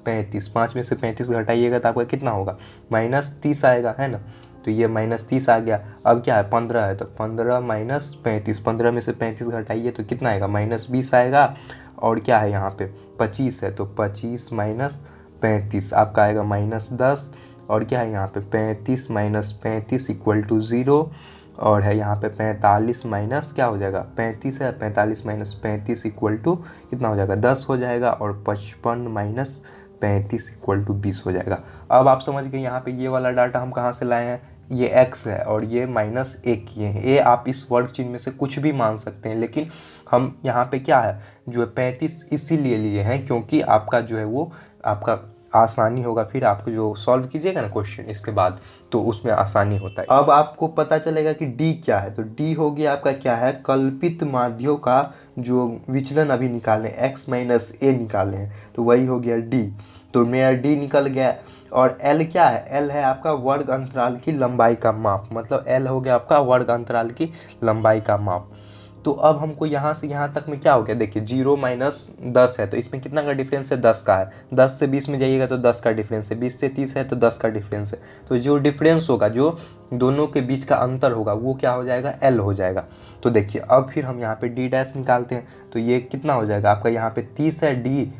35, 5 में से 35 घटाइएगा तो आपका कितना होगा, -30 आएगा, है ना। तो ये -30 आ गया। अब क्या है, 15 है, तो 15 - 35, 15 में से 35 घटाइए तो कितना आएगा, -20 आएगा। और क्या है यहाँ पे 25 है, तो 25 - 35 आपका आएगा -10। और क्या है यहाँ पे 35 - 35 = 0। और है यहाँ पे 45 माइनस क्या हो जाएगा, 35 है, 45 - 35 = कितना हो जाएगा, 10 हो जाएगा। और 55 - 35 = 20 हो जाएगा। अब आप समझ गए यहाँ पे ये वाला डाटा हम कहाँ से लाए हैं, ये x है और ये -1 किए हैं। ये आप इस वर्ग चिन्ह में से कुछ भी मान सकते हैं, लेकिन हम यहाँ पे क्या है जो है 35 इसीलिए लिए हैं क्योंकि आपका जो है वो आपका आसानी होगा, फिर आपको जो सॉल्व कीजिएगा ना क्वेश्चन इसके बाद, तो उसमें आसानी होता है। अब आपको पता चलेगा कि डी क्या है, तो डी हो गया आपका क्या है, कल्पित माध्यों का जो विचलन अभी निकालें, x - a निकाले हैं, तो वही हो गया डी। तो मेरा डी निकल गया। और एल क्या है, एल है आपका वर्ग अंतराल की लंबाई का माप, मतलब एल हो गया आपका वर्ग अंतराल की लंबाई का माप। तो अब हमको यहाँ से यहाँ तक में क्या हो गया, देखिए 0 - 10 है, तो इसमें कितना का डिफरेंस है, 10 का है। 10 से 20 में जाइएगा तो 10 का डिफरेंस है, 20 से 30 है तो 10 का डिफरेंस है। तो जो डिफरेंस होगा, जो दोनों के बीच का अंतर होगा, वो क्या हो जाएगा, एल हो जाएगा। तो देखिए अब फिर हम यहाँ पे डी डैश निकालते हैं, तो ये कितना हो जाएगा आपका, यहाँ पे 30 है, डी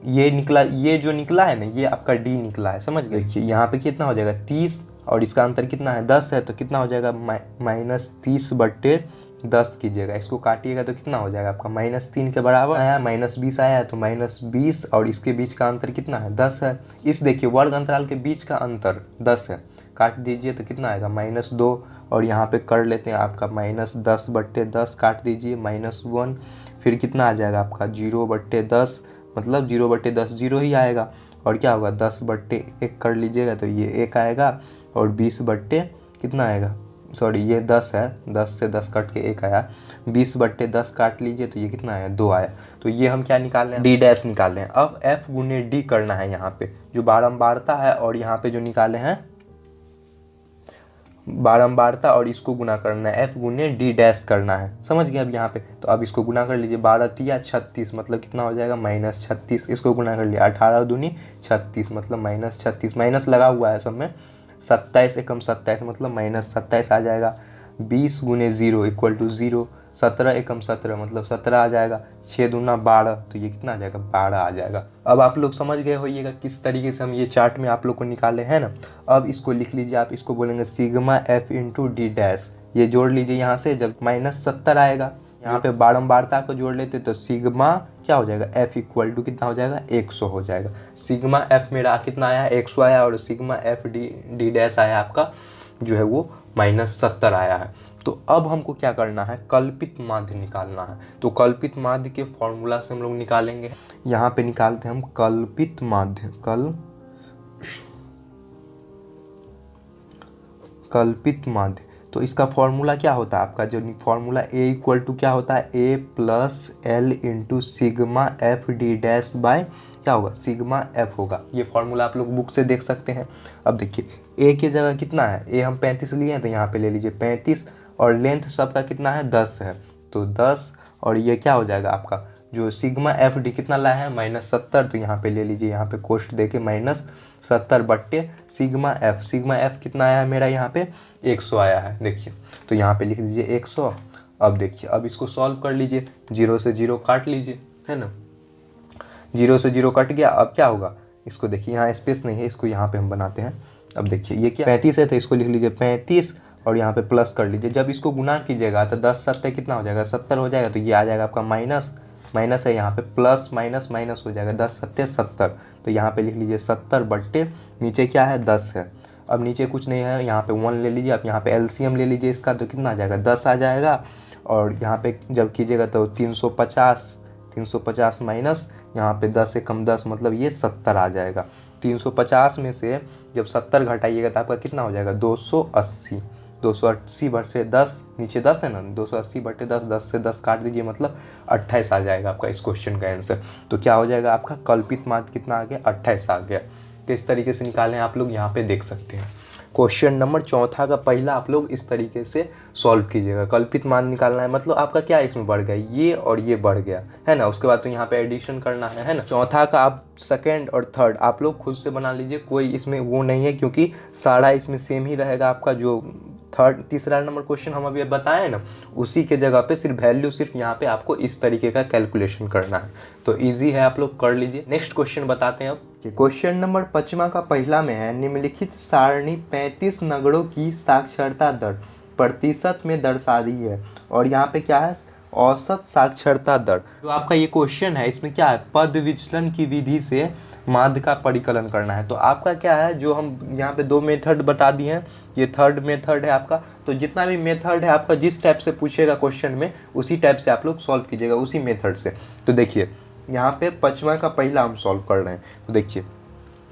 ये निकला, ये जो निकला है ना ये आपका डी निकला है, समझ गए। देखिए यहाँ पे कितना हो जाएगा 30 और इसका अंतर कितना है 10 है, तो कितना हो जाएगा -30/10 कीजिएगा, इसको काटिएगा तो कितना हो जाएगा आपका -3 के बराबर आया, -20 आया है, तो -20 और इसके बीच का अंतर कितना है 10 है। इस देखिए वर्ग अंतराल के बीच का अंतर 10 है, काट दीजिए तो कितना आएगा -2 और यहाँ पे कर लेते हैं आपका -10/10 काट दीजिए -1, फिर कितना आ जाएगा आपका 0/10, मतलब 0/10 0 ही आएगा। और क्या होगा 10/1 कर लीजिएगा तो ये 1 आएगा। और 20 बट्टे कितना आएगा, सॉरी ये 10 है, 10 से 10 कट के 1 आया, 20/10 काट लीजिए तो ये कितना आया 2 आया। तो ये हम क्या निकाल रहे हैं, डी डैश निकाल रहे हैं। अब f × d करना है यहाँ पे, जो बारंबारता है, और यहाँ पे जो निकाले हैं बारंबारता और इसको गुना करना है, f × d डैश करना है, समझ गए। अब यहाँ पे तो अब इसको गुना कर लीजिए, 12 × 36 मतलब कितना हो जाएगा -36, इसको गुना कर लिया 18 दूनी 36 मतलब -36, माइनस लगा हुआ है सब में, 27 एकम 27 मतलब -27 आ जाएगा। 20 × 0 = 0, 17 एकम 17 मतलब 17 आ जाएगा, 6 दूना 12 तो ये कितना आ जाएगा 12 आ जाएगा। अब आप लोग समझ गए होइएगा किस तरीके से हम ये चार्ट में आप लोग को निकाले हैं ना। अब इसको लिख लीजिए, आप इसको बोलेंगे सिग्मा f × d डैश, ये जोड़ लीजिए यहाँ से, जब -70 आएगा यहाँ पे बारंबारता को जोड़ लेते तो सिग्मा क्या हो जाएगा f = कितना हो जाएगा 100 हो जाएगा। सिग्मा f मेरा कितना आया 100 आया, और सिग्मा f d डैश आया आपका जो है वो -70 आया है। तो अब हमको क्या करना है, कल्पित माध्य निकालना है। तो कल्पित माध्य के फॉर्मूला से हम लोग निकालेंगे, यहाँ पे निकालते हैं हम कल्पित माध्य, कल्पित माध्य। तो इसका फॉर्मूला क्या होता है आपका, जो फॉर्मूला a = क्या होता है a + l × sigma f d dash by क्या होगा सिग्मा f होगा। ये फॉर्मूला आप लोग बुक से देख सकते हैं। अब देखिए a की जगह कितना है, a हम 35 लिए हैं तो यहाँ पे ले लीजिए 35, और लेंथ सबका कितना है 10 है, तो 10, और ये क्या हो जाएगा आपका जो सिग्मा एफ डी कितना लाया है -70, तो यहाँ पे ले लीजिए, यहाँ पे कोष्ट देके -70 सिग्मा एफ कितना आया है मेरा यहाँ पे 100 आया है, देखिए। तो यहाँ पे लिख दीजिए 100। अब देखिए अब इसको सॉल्व कर लीजिए, 0 से 0 काट लीजिए, है ना, 0 से 0 कट गया। अब क्या होगा, इसको देखिए यहाँ स्पेस नहीं है, इसको यहाँ पे हम बनाते हैं। अब देखिए ये क्या 35 है, तो इसको लिख लीजिए 35 और यहाँ पे प्लस कर लीजिए। जब इसको गुना कीजिएगा तो 10 7 कितना हो जाएगा 70 हो जाएगा, तो ये आ जाएगा आपका माइनस है, यहाँ पे प्लस माइनस हो जाएगा, 10 7 70, तो यहाँ पे लिख लीजिए 70 नीचे क्या है 10 है। अब नीचे कुछ नहीं है, यहाँ पे 1 ले लीजिए, आप यहाँ पे एलसीएम ले लीजिए इसका, तो कितना आ जाएगा 10 आ जाएगा। और यहाँ पे जब कीजिएगा तो 350 माइनस यहाँ पे 10 से कम 10 मतलब ये 70 आ जाएगा। 350 में से जब 70 घटाइएगा तो आपका कितना हो जाएगा 280। 280 बटे 10, नीचे 10 है ना, 280 बटे 10, 10 से 10 काट दीजिए मतलब 28 आ जाएगा आपका इस क्वेश्चन का आंसर। तो क्या हो जाएगा आपका कल्पित माध्य कितना आ गया 28 आ गया। किस तरीके से निकालें आप लोग यहाँ पे देख सकते हैं। क्वेश्चन नंबर चौथा का पहला आप लोग इस तरीके से सॉल्व कीजिएगा। कल्पित मान निकालना है मतलब आपका क्या इसमें बढ़ गया, ये और ये बढ़ गया है ना। उसके बाद तो यहाँ पे एडिशन करना है ना। चौथा का आप सेकंड और थर्ड आप लोग खुद से बना लीजिए, कोई इसमें वो नहीं है क्योंकि सारा इसमें सेम ही रहेगा आपका। जो तीसरा नंबर क्वेश्चन हम अभी बताए ना, उसी के जगह पे सिर्फ वैल्यू सिर्फ यहाँ पे आपको इस तरीके का कैलकुलेशन करना है। तो इजी है, आप लोग कर लीजिए। नेक्स्ट क्वेश्चन बताते हैं अब। क्वेश्चन नंबर 5वां का पहला में है, निम्नलिखित सारणी 35 नगरों की साक्षरता दर प्रतिशत में दर्शा दी है। और यहाँ पे क्या है, औसत साक्षरता दर। जो आपका ये क्वेश्चन है इसमें क्या है, पद विचलन की विधि से माध्य का परिकलन करना है। तो आपका क्या है, जो हम यहाँ पे 2 मेथड बता दिए हैं, ये थर्ड मेथड है आपका। तो जितना भी मेथड है आपका, जिस टाइप से पूछेगा क्वेश्चन में उसी टाइप से आप लोग सॉल्व कीजिएगा, उसी मेथड से। तो देखिए यहाँ पे 5वां का पहला हम सॉल्व कर रहे हैं। तो देखिए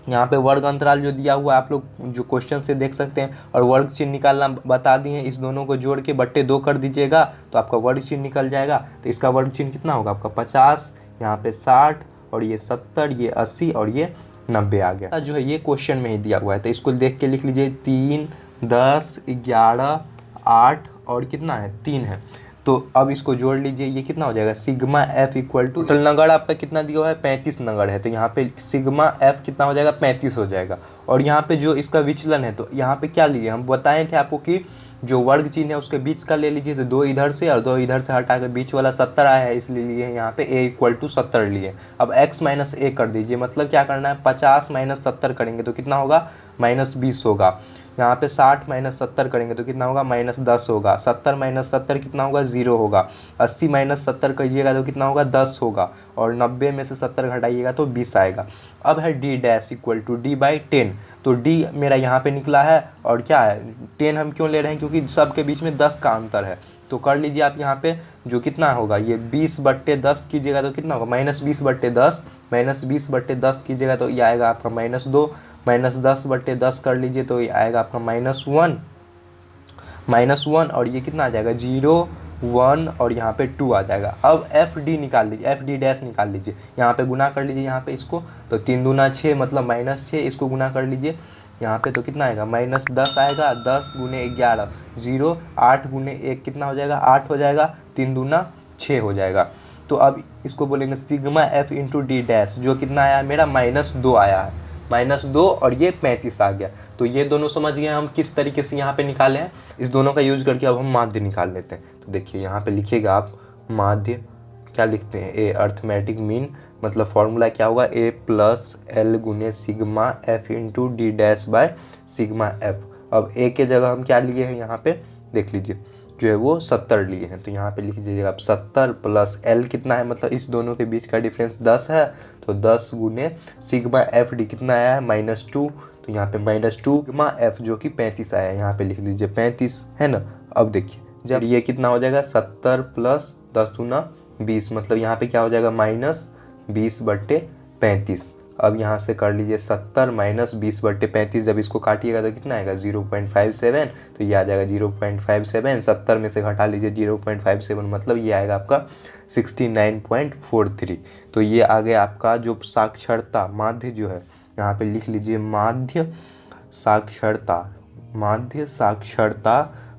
यहाँ पे वर्ग अंतराल जो दिया हुआ है आप लोग जो क्वेश्चन से देख सकते हैं, और वर्ग चिन्ह निकालना बता दिए हैं। इस दोनों को जोड़ के बट्टे 2 कर दीजिएगा तो आपका वर्ग चिन्ह निकल जाएगा। तो इसका वर्ग चिन्ह कितना होगा आपका 50, यहाँ पे 60, और ये 70, ये 80 और ये 90 आ गया। जो है ये क्वेश्चन में ही दिया हुआ है। तो इसको देख के लिख लीजिए 3, 10, 11, 8 और कितना है 3 है। तो अब इसको जोड़ लीजिए, ये कितना हो जाएगा sigma F equal to, total नगड़ आपका कितना दिया हुआ है 35 नगड़ है। तो यहाँ पे सिग्मा एफ कितना हो जाएगा 35 हो जाएगा। और यहाँ पे जो इसका विचलन है, तो यहाँ पे क्या लिए, हम बताए थे आपको कि जो वर्ग चिन्ह है उसके बीच का ले लीजिए। तो 2 इधर से और 2 इधर से हटा कर बीच वाला 70 आया है, इसलिए लिए यहाँ पे a इक्वल टू 70 लिए। अब x माइनस a कर दीजिए, मतलब क्या करना है 50 माइनस 70 करेंगे तो कितना होगा -20 होगा। यहाँ पे 60 माइनस 70 करेंगे तो कितना होगा -10 होगा। 70 माइनस 70 कितना होगा 0 होगा। 80 माइनस 70 करिएगा तो कितना होगा 10 होगा। और 90 में से 70 घटाइएगा तो 20 आएगा। अब है d dash equal to d/10। तो d मेरा यहाँ पे निकला है, और क्या है 10 हम क्यों ले रहे हैं, क्योंकि सबके बीच में 10 का अंतर है। तो कर लीजिए आप यहाँ पे जो कितना होगा, ये 20/10 कीजिएगा तो कितना होगा -20/10, -20/10 कीजिएगा तो ये आएगा आपका -2, -10/10 कर लीजिए तो ये आएगा आपका -1 और ये कितना आ जाएगा 0, 1 और यहाँ पे 2 आ जाएगा। अब एफ डी निकाल लीजिए, एफ डी डैश निकाल लीजिए। यहाँ पे गुना कर लीजिए यहाँ पे इसको, तो 3 दूना 6 मतलब -6, इसको गुना कर लीजिए यहाँ पे तो कितना आएगा -10 आएगा। 10 गुने 11 0, 8 गुने 1 कितना हो जाएगा 8 हो जाएगा। 3 दूना 6 हो जाएगा। तो अब इसको बोलेंगे sigma F into D dash, जो कितना आया मेरा -2 आया है, -2 और ये 35 आ गया। तो ये दोनों समझ गए हम किस तरीके से यहाँ पे निकाले हैं। इस दोनों का यूज करके अब हम माध्य निकाल लेते हैं। तो देखिए यहाँ पे लिखिएगा आप माध्य क्या लिखते हैं, ए अर्थमेटिक मीन, मतलब फॉर्मूला क्या होगा a प्लस एल गुने sigma F into D dash by sigma F. अब a के जगह हम क्या लिए हैं यहाँ पे देख लीजिए, जो है वो 70 लिए हैं। तो यहाँ पे लिख दीजिएगा आप 70 प्लस एल कितना है, मतलब इस दोनों के बीच का डिफरेंस 10 है। तो 10 गुने सिग्मा एफ डी कितना आया है -2। तो यहाँ पे -2 सिग्मा एफ जो कि 35 आया है, यहाँ पे लिख लीजिए 35 है ना। अब देखिए जब ये कितना हो जाएगा 70 प्लस 10 गुना 20, मतलब यहाँ पे क्या हो जाएगा -20/35। अब यहाँ से कर लीजिए 70 माइनस 20/35, जब इसको काटिएगा तो कितना आएगा 0.57। तो ये आ जाएगा 0.57, 70 में से घटा लीजिए 0.57, मतलब ये आएगा आपका 69.43। तो ये आ गया आपका जो साक्षरता माध्य जो है, यहाँ पे लिख लीजिए माध्य साक्षरता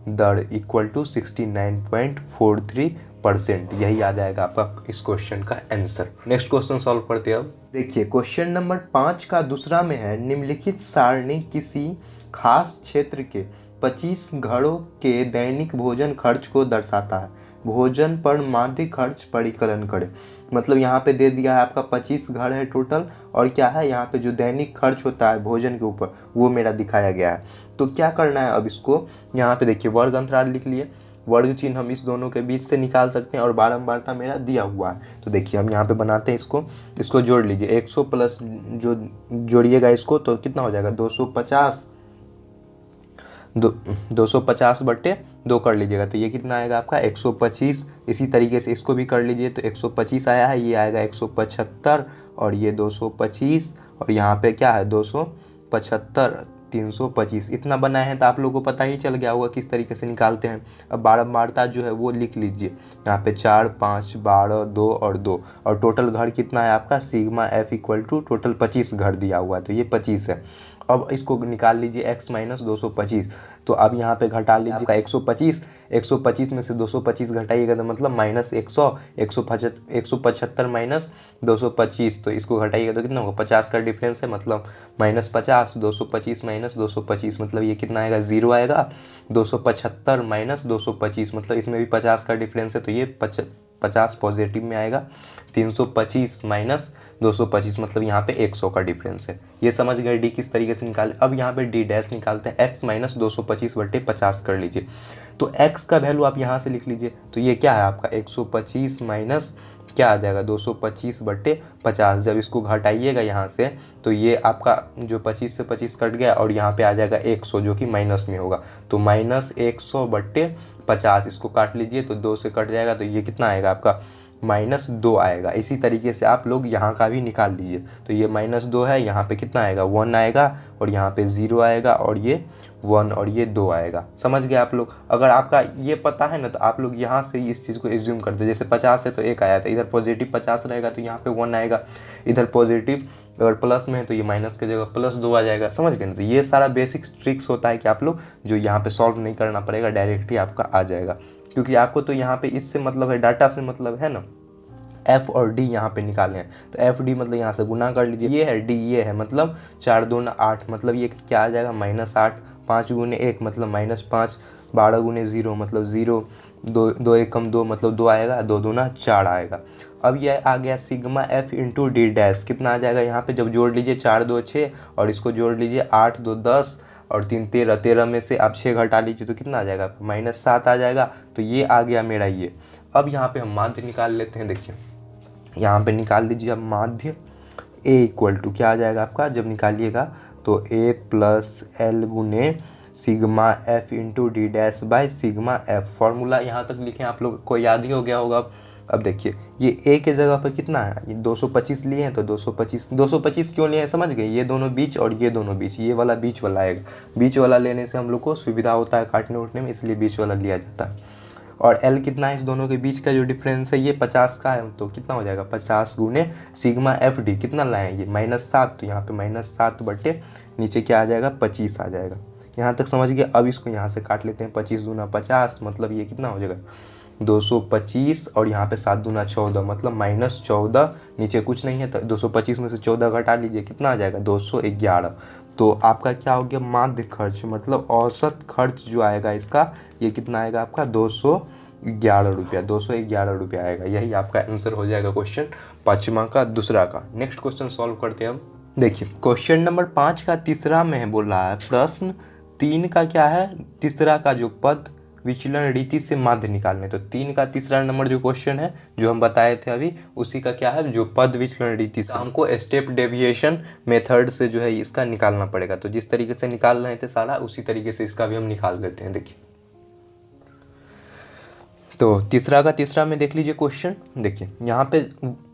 दर इक्वल टू 69.43%। यही आ जाएगा आपका इस क्वेश्चन का आंसर। नेक्स्ट क्वेश्चन सॉल्व करते हैं अब। देखिए क्वेश्चन नंबर 5 का दूसरा में है, निम्नलिखित सारणी किसी खास क्षेत्र के 25 घरों के दैनिक भोजन खर्च को दर्शाता है। भोजन पर माध्य खर्च परिकलन करें। मतलब यहाँ पे दे दिया है आपका 25 घर है टोटल, और क्या है यहाँ पे जो दैनिक खर्च होता है भोजन के ऊपर वो मेरा दिखाया गया है। तो क्या करना है अब इसको, यहाँ पे देखिए वर्ग अंतराल लिख लिए, वर्ग चिन्ह हम इस दोनों के बीच से निकाल सकते हैं और बारंबारता मेरा दिया हुआ है। तो देखिए हम यहाँ पे बनाते हैं इसको जोड़ लीजिए 100 प्लस जो जोड़िएगा इसको तो कितना हो जाएगा 250 250/2 कर लीजिएगा तो ये कितना आएगा आपका 125। इसी तरीके से इसको भी कर लीजिए तो 125 आया है, ये आएगा 175 और ये 225 और यहाँ पे क्या है 275 325 इतना बनाए हैं। तो आप लोगों को पता ही चल गया होगा किस तरीके से निकालते हैं। अब बारंबारता जो है वो लिख लीजिए, यहाँ पे 4 5 12 2 और 2 और टोटल घर कितना है आपका sigma F equal to total 25 घर दिया हुआ है तो ये 25 है। अब इसको निकाल लीजिए x माइनस 225 तो अब यहाँ पे घटा लीजिए 125 में से 225 घटाइएगा तो मतलब -100 175 माइनस 225 तो इसको घटाइएगा तो कितना होगा 50 का डिफरेंस है मतलब -50 225 माइनस 225 मतलब ये कितना आएगा 0 आएगा। 275 माइनस 225 मतलब इसमें भी 50 का डिफरेंस है तो ये 50 पॉजिटिव में आएगा। 325 माइनस 225 मतलब यहाँ पे 100 का डिफरेंस है। ये समझ गए डी किस तरीके से निकाले। अब यहाँ पे डी डैश निकालते हैं x माइनस 225/50 कर लीजिए तो x का वैल्यू आप यहाँ से लिख लीजिए तो ये क्या है आपका 125 माइनस क्या आ जाएगा 225/50। जब इसको घटाइएगा यहाँ से तो ये आपका जो 25 से 25 कट गया और यहाँ पे आ जाएगा 100 जो कि माइनस में होगा तो -100/50 इसको काट लीजिए तो 2 से कट जाएगा तो ये कितना आएगा आपका -2 आएगा। इसी तरीके से आप लोग यहाँ का भी निकाल लीजिए तो ये -2 है, यहाँ पे कितना आएगा 1 आएगा और यहाँ पे 0 आएगा और ये 1 और ये 2 आएगा। समझ गए आप लोग। अगर आपका ये पता है ना तो आप लोग यहाँ से इस चीज़ को एज्यूम करते जैसे 50 है तो 1 आया था, इधर पॉजिटिव 50 रहेगा तो यहाँ पे 1 आएगा, इधर पॉजिटिव अगर प्लस में है तो ये माइनस की जगह +2 आ जाएगा। समझ गए ना। तो ये सारा बेसिक ट्रिक्स होता है कि आप लोग जो यहाँ पे सॉल्व नहीं करना पड़ेगा, डायरेक्ट ही आपका आ जाएगा क्योंकि आपको तो यहाँ पे इससे मतलब है, डाटा से मतलब है ना। एफ और डी यहाँ पे निकाले हैं तो एफ डी मतलब यहाँ से गुना कर लीजिए, ये है डी ये है मतलब 4 दूना 8 मतलब ये क्या आ जाएगा -8, 5 गुने 1 मतलब -5, 12 गुने 0 मतलब 0, 2 एकम 2 मतलब 2 आएगा, 2 दूना 4 आएगा। अब ये आ गया sigma F into D dash कितना आ जाएगा यहाँ पे जब जोड़ लीजिए 4 2 6 और इसको जोड़ लीजिए 8 2 10 और 3 13, 13 में से आप 6 घटा लीजिए तो कितना आ जाएगा -7 आ जाएगा। तो ये आ गया मेरा ये। अब यहाँ पे हम माध्य निकाल लेते हैं। देखिए यहाँ पे निकाल लीजिए अब माध्य a इक्वल टू क्या आ जाएगा आपका जब निकालिएगा तो a प्लस एल गुने sigma F into D dash by sigma F. Formula यहाँ तक लिखे आप लोग को याद ही हो गया होगा। अब देखिए ये a के जगह पर कितना है, ये 225 लिए हैं तो 225 क्यों लिए हैं समझ गए। ये दोनों बीच और ये दोनों बीच, ये वाला बीच वाला आएगा, बीच वाला लेने से हम लोग को सुविधा होता है काटने उठने में, इसलिए बीच वाला लिया जाता है। और L कितना है इस दोनों के बीच का जो डिफरेंस है ये 50 का है तो कितना हो जाएगा 50 गुने सिग्मा एफ डी कितना लाए ये -7 तो यहाँ पे -7 बटे नीचे क्या आ जाएगा 25 आ जाएगा। यहाँ तक समझ गए। अब इसको यहाँ से काट लेते हैं 25 दूना 50 मतलब ये कितना हो जाएगा 225 और यहाँ पे 7 दूना 14 मतलब -14, नीचे कुछ नहीं है तो 225 में से 14 घटा लीजिए कितना आ जाएगा 211। तो आपका क्या हो गया माध्य खर्च मतलब औसत खर्च जो आएगा इसका ये कितना आएगा आपका 211 रुपया, 211 रुपया आएगा। यही आपका आंसर हो जाएगा क्वेश्चन 5वां का दूसरा का। नेक्स्ट क्वेश्चन सॉल्व करते हैं। अब देखिए क्वेश्चन नंबर 5 का तीसरा में बोल रहा है प्रश्न 3 का क्या है, तीसरा का जो पद विचलन रीति से माध्य निकालने। तो 3 का तीसरा नंबर जो क्वेश्चन है जो हम बताए थे अभी उसी का क्या है जो पद विचलन रीति से हमको स्टेप डेविएशन मेथड से जो है इसका निकालना पड़ेगा। तो जिस तरीके से निकाल रहे थे सारा उसी तरीके से इसका भी हम निकाल देते हैं। देखिए तो तीसरा का तीसरा में देख लीजिए क्वेश्चन। देखिए यहाँ पे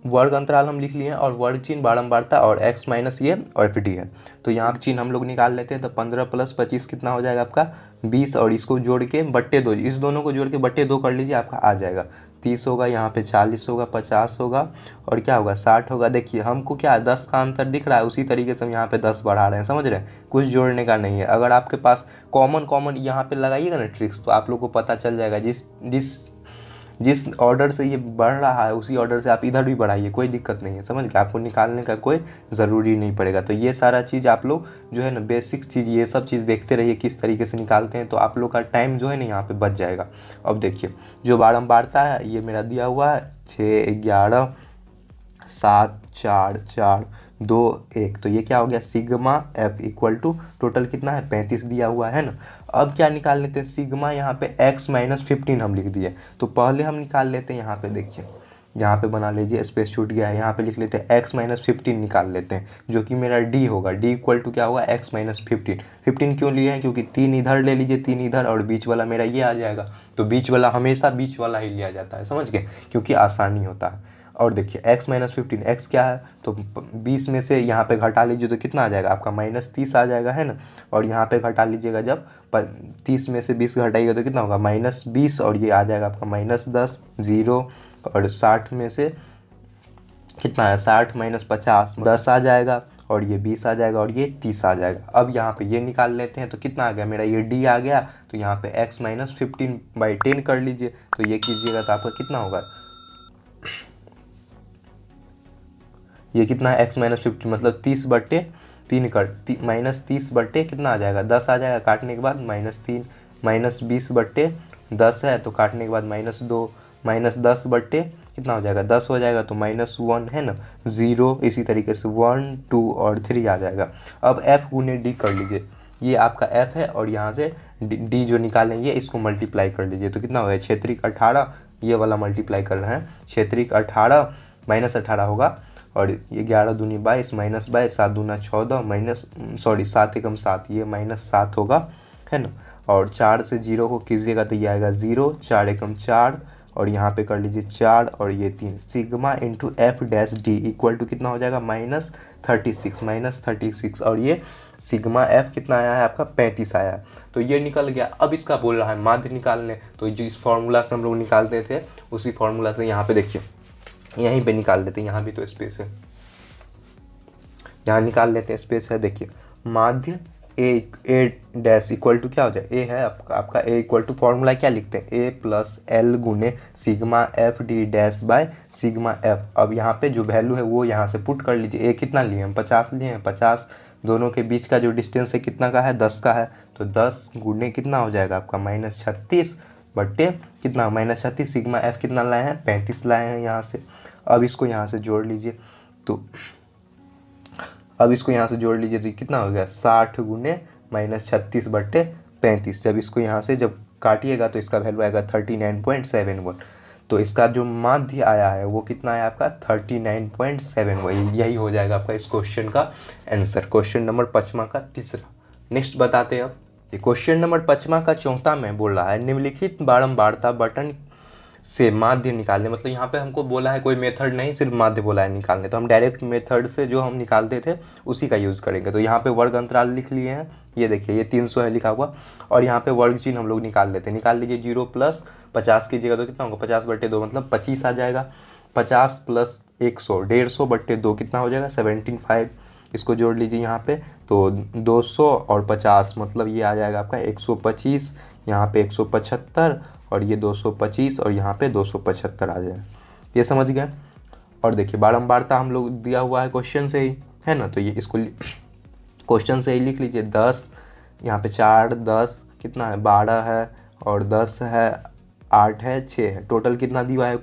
वर्ग अंतराल हम लिख लिए हैं और वर्ग चिन्ह बारंबारता और x माइनस ये और एफ डी है तो यहाँ चिन्ह हम लोग निकाल लेते हैं। तो 15 + 25 कितना हो जाएगा आपका 20 और इसको जोड़ के /2 इस दोनों को जोड़ के /2 कर लीजिए आपका आ जाएगा 30 होगा, यहाँ पे 40 होगा, 50 होगा और क्या होगा 60 होगा। देखिए हमको क्या 10 का अंतर दिख रहा है उसी तरीके से हम यहाँ पे 10 बढ़ा रहे हैं, समझ रहे हैं, कुछ जोड़ने का नहीं है। अगर आपके पास कॉमन यहाँ पे लगाइएगा ना ट्रिक्स तो आप लोग को पता चल जाएगा जिस ऑर्डर से ये बढ़ रहा है उसी ऑर्डर से आप इधर भी बढ़ाइए, कोई दिक्कत नहीं है, समझ गए। आपको निकालने का कोई ज़रूरी नहीं पड़ेगा। तो ये सारा चीज़ आप लोग जो है ना बेसिक चीज़ ये सब चीज़ देखते रहिए किस तरीके से निकालते हैं तो आप लोग का टाइम जो है ना यहाँ पे बच जाएगा। अब देखिए जो बारंबारता है ये मेरा दिया हुआ है 6 11 7 4 4 2 1 तो ये क्या हो गया sigma F equal to total कितना है 35 दिया हुआ है ना। अब क्या निकाल लेते हैं सिग्मा यहाँ पे x माइनस 15 हम लिख दिए तो पहले हम निकाल लेते हैं यहाँ पे। देखिए यहाँ पे बना लीजिए, स्पेस छूट गया है, यहाँ पे लिख लेते हैं x माइनस 15 निकाल लेते हैं, जो कि मेरा d होगा। d इक्वल टू क्या होगा, x माइनस 15। 15 क्यों लिए हैं, क्योंकि 3 इधर ले लीजिए, 3 इधर, और बीच वाला मेरा ये आ जाएगा। तो बीच वाला हमेशा बीच वाला ही लिया जाता है, समझ गए, क्योंकि आसानी होता है। और देखिए x माइनस 15, x क्या है, तो 20 में से यहाँ पे घटा लीजिए तो कितना आ जाएगा आपका, -30 आ जाएगा, है ना। और यहाँ पे घटा लीजिएगा, जब 30 में से 20 घटाइएगा तो कितना होगा, -20, और ये आ जाएगा आपका -10, 0। और 60 में से कितना है, 60 माइनस 50, 10 आ जाएगा, और ये 20 आ जाएगा, और ये 30 आ जाएगा। अब यहाँ पे ये निकाल लेते हैं तो कितना आ गया मेरा, ये d आ गया। तो यहाँ पे x माइनस 15/10 कर लीजिए, तो ये कीजिएगा तो आपका कितना होगा, ये कितना है, x माइनस 15 मतलब 30/3 कर -30 बट्टे कितना आ जाएगा, 10 आ जाएगा, काटने के बाद -3, -20/10 है, तो काटने के बाद -2, -10/, कितना हो जाएगा, 10 हो जाएगा, तो -1 है ना, 0, इसी तरीके से 1, 2 और 3 आ जाएगा। अब f गुने d कर लीजिए, ये आपका f है, और यहाँ से d जो निकालेंगे इसको मल्टीप्लाई कर लीजिए, तो कितना होगा, क्षेत्रिक 18, ये वाला मल्टीप्लाई कर रहे हैं, क्षेत्रिक 18 -18 होगा, और ये 11 दूनी 22, -22, 7 दूना 14, 7 एकम 7, ये -7 होगा, है ना। और 4 से 0 को कीजिएगा तो ये आएगा 0, 4 एकम 4, और यहाँ पे कर लीजिए 4, और ये 3, sigma into F dash D equal to कितना हो जाएगा, -36, और ये सिग्मा एफ कितना आया है आपका, 35 आया है। तो ये निकल गया। अब इसका बोल रहा है माध्य निकालने, तो जो इस फॉर्मूला से हम लोग निकालते थे उसी फॉर्मूला से यहाँ पे देखिए, यहीं पे निकाल देते हैं, यहाँ भी तो स्पेस है, यहाँ निकाल लेते हैं, स्पेस है। देखिए माध्य ए डैश इक्वल टू क्या हो जाए, ए है आपका ए इक्वल टू, फॉर्मूला क्या लिखते हैं, ए प्लस एल गुने sigma F D dash by sigma F. अब यहाँ पे जो वैल्यू है वो यहाँ से पुट कर लीजिए। ए कितना लिए हम, 50 लिए हैं, 50 दोनों के बीच का जो डिस्टेंस है कितना का है, 10 का है, तो 10 गुने कितना हो जाएगा आपका, -36 बट्टे कितना, -36, सिग्मा एफ कितना लाए हैं, 35 लाए हैं यहाँ से। अब इसको यहाँ से जोड़ लीजिए, तो अब इसको यहाँ से जोड़ लीजिए तो कितना हो गया, 60 गुने -36 बट्टे 35। जब इसको यहाँ से जब काटिएगा तो इसका वैल्यू आएगा 39.71। तो इसका जो माध्य आया है वो कितना है आपका, 39.7। यही हो जाएगा आपका इस क्वेश्चन का आंसर, क्वेश्चन नंबर 5वां का तीसरा। नेक्स्ट बताते हैं अब क्वेश्चन नंबर 5वां का चौथा में बोल रहा है, निम्नलिखित बारंबारता बटन से माध्य निकालने। मतलब यहाँ पे हमको बोला है कोई मेथड नहीं, सिर्फ माध्य बोला है निकालने, तो हम डायरेक्ट मेथड से जो हम निकालते थे उसी का यूज़ करेंगे। तो यहाँ पे वर्ग अंतराल लिख लिए हैं, ये देखिए ये 300 है लिखा हुआ, और यहाँ पे वर्ग चिन्ह हम लोग निकाल लेते हैं। निकाल लीजिए, 0 प्लस 50 कीजिएगा तो कितना होगा, 50/2 मतलब 25 आ जाएगा। 50 प्लस 100, 150/2 कितना हो जाएगा, 17.5। इसको जोड़ लीजिए यहाँ पे, तो 200 और 50 मतलब ये आ जाएगा आपका 125, यहाँ पे 175, और ये 225, और यहाँ पे 275 आ जाए, ये समझ गए। और देखिए बारंबारता हम लोग दिया हुआ है क्वेश्चन से ही, है ना, तो ये इसको क्वेश्चन से ही लिख लीजिए। 10 यहाँ पे 4, 10 कितना है, 12 है, और 10 है, 8 है, 6 है, टोटल कितना दिया है,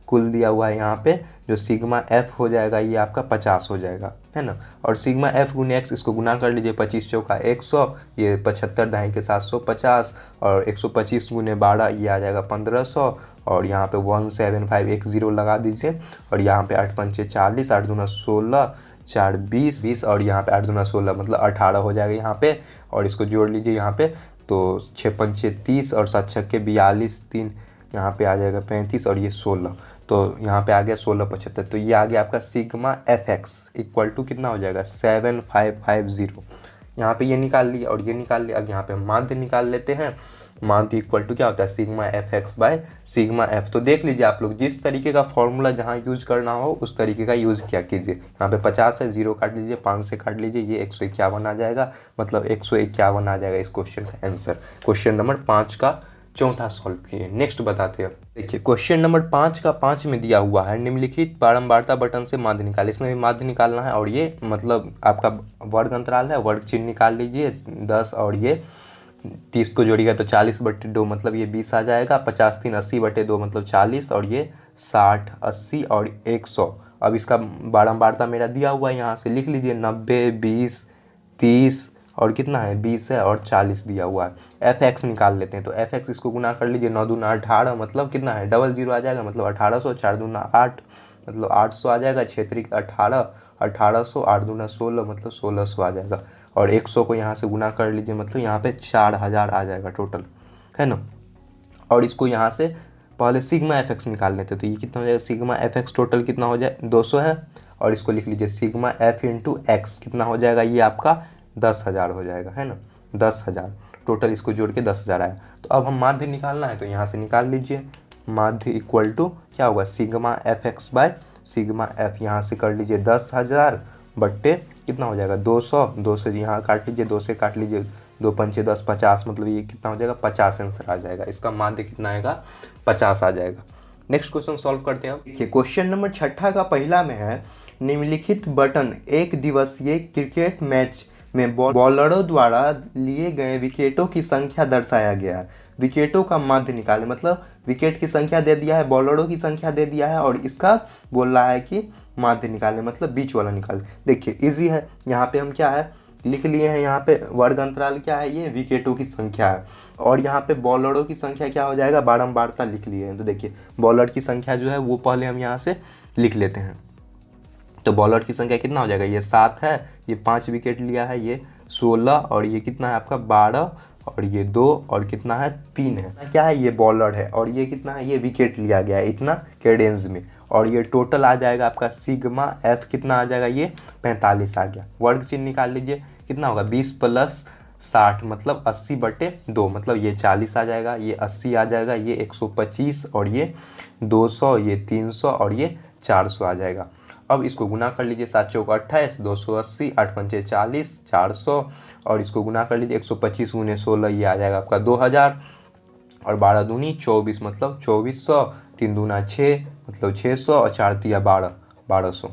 कुल दिया हुआ है यहाँ पे, जो सिग्मा एफ हो जाएगा ये आपका 50 हो जाएगा, है ना। और सिग्मा एफ गुने एक्स, इसको गुना कर लीजिए, 25 चौका 100, ये 75 दाएं के 750, और 125 गुने 12 ये आ जाएगा 1500, और यहाँ पे 17510 लगा दीजिए, और यहाँ पे 8 पंचे 40, 8 दूना 16, 4 20, और यहाँ पे 8 दूना 16 मतलब 18 हो जाएगा यहाँ पे। और इसको जोड़ लीजिए यहाँ पे, तो 6 पंचे 30, और 7 छक्के 42, 3 यहाँ पे आ जाएगा 35, और ये 16, तो यहाँ पे आ गया 1675। तो ये आ गया आपका sigma F X equal to कितना हो जाएगा, 7550। यहाँ पे ये निकाल लिया और ये निकाल लिया। अब यहाँ पे माध्य निकाल लेते हैं। माध्य इक्वल टू क्या होता है, sigma F x bye sigma F. तो देख लीजिए आप लोग, जिस तरीके का फॉर्मूला जहाँ यूज करना हो उस तरीके का यूज़ किया कीजिए। यहाँ पे 50 है, 0 काट लीजिए, 5 से काट लीजिए, ये 151 आ जाएगा, मतलब 151 आ जाएगा इस क्वेश्चन का आंसर। क्वेश्चन नंबर 5 का चौथा सॉल्व किए। नेक्स्ट बताते हैं। देखिए क्वेश्चन नंबर 5 का 5 में दिया हुआ है, निम्नलिखित बारंबारता बटन से माध्य निकाले। इसमें भी माध्य निकालना है, और ये मतलब आपका वर्ग अंतराल है, वर्ग चिन्ह निकाल लीजिए 10, और ये 30 को जोड़िएगा तो 40/2 मतलब ये 20 आ जाएगा। 50 3 80/2 मतलब 40, और ये 60 80 और 100। अब इसका बारंबारता मेरा दिया हुआ है, यहाँ से लिख लीजिए 90 20 30 और कितना है 20 है और 40 दिया हुआ है। एफ एक्स निकाल लेते हैं, तो एफ एक्स इसको गुना कर लीजिए, 9 दूना 18 मतलब कितना है डबल जीरो आ जाएगा, मतलब 1800, 4 दूना 8 मतलब 800 आ जाएगा, 6 त्रिक 18, 1800, 8 दूना 16 मतलब 1600 आ जाएगा। और 100 को यहाँ से गुना कर लीजिए, मतलब यहाँ पे 4000 आ जाएगा टोटल, है ना। और इसको यहाँ से पहले सिग्मा एफ एक्स निकाल लेते, तो ये कितना हो जाएगा, सिग्मा एफ एक्स टोटल कितना हो जाए 200 है, और इसको लिख लीजिए सिग्मा एफ इंटू एक्स कितना हो जाएगा, ये आपका 10,000 हो जाएगा, है ना, 10,000 टोटल, इसको जोड़ के 10,000 आया। तो अब हम माध्य निकालना है, तो यहाँ से निकाल लीजिए, माध्य इक्वल टू क्या होगा, sigma F x bye sigma F, यहाँ से कर लीजिए 10,000 बट्टे कितना हो जाएगा 200, 200 यहाँ काट लीजिए, 2 से काट लीजिए, 2 पंचे 10, 50 मतलब ये कितना हो जाएगा 50 आंसर आ जाएगा, इसका माध्य कितना आएगा 50 आ जाएगा। नेक्स्ट क्वेश्चन सॉल्व करते हैं। देखिए क्वेश्चन नंबर 6 का पहला में है, निम्नलिखित बटन एक दिवसीय क्रिकेट मैच में बॉलरों द्वारा लिए गए विकेटों की संख्या दर्शाया गया है। विकेटों का माध्य निकाले, मतलब विकेट की संख्या दे दिया है, बॉलरों की संख्या दे दिया है, और इसका बोल रहा है कि माध्य निकाले, मतलब बीच वाला निकाले। देखिए इजी है, यहाँ पे हम क्या है लिख लिए हैं, यहाँ पे वर्ग अंतराल क्या है, ये विकेटों की संख्या है, और यहाँ पे बॉलरों की संख्या क्या हो जाएगा, बारंबारता लिख लिए हैं। तो देखिए बॉलर की संख्या जो है वो पहले हम यहाँ से लिख लेते हैं, तो बॉलर की संख्या कितना हो जाएगा, ये 7 है, ये 5 विकेट लिया है, ये 16, और ये कितना है आपका 12, और ये 2, और कितना है 3 है, क्या है ये बॉलर है, और ये कितना है ये विकेट लिया गया है इतना कैडेंस में, और ये टोटल आ जाएगा आपका सिग्मा एफ कितना आ जाएगा, ये 45 आ गया। वर्ग चिन्ह निकाल लीजिए, कितना होगा 20 प्लस 60 मतलब 80/2 मतलब ये 40 आ जाएगा, ये 80 आ जाएगा, ये 125, और ये 200, ये 300, और ये 400 आ जाएगा। अब इसको गुना कर लीजिए, 7 चौक 28, 280, 8 पंचे 40, 400, और इसको गुना कर लीजिए 125 गुने 16, ये आ जाएगा आपका 2000, और 12 दूनी 24 मतलब 2400, 3 दूना 6 मतलब 600, और 4 तिया 12, 1200।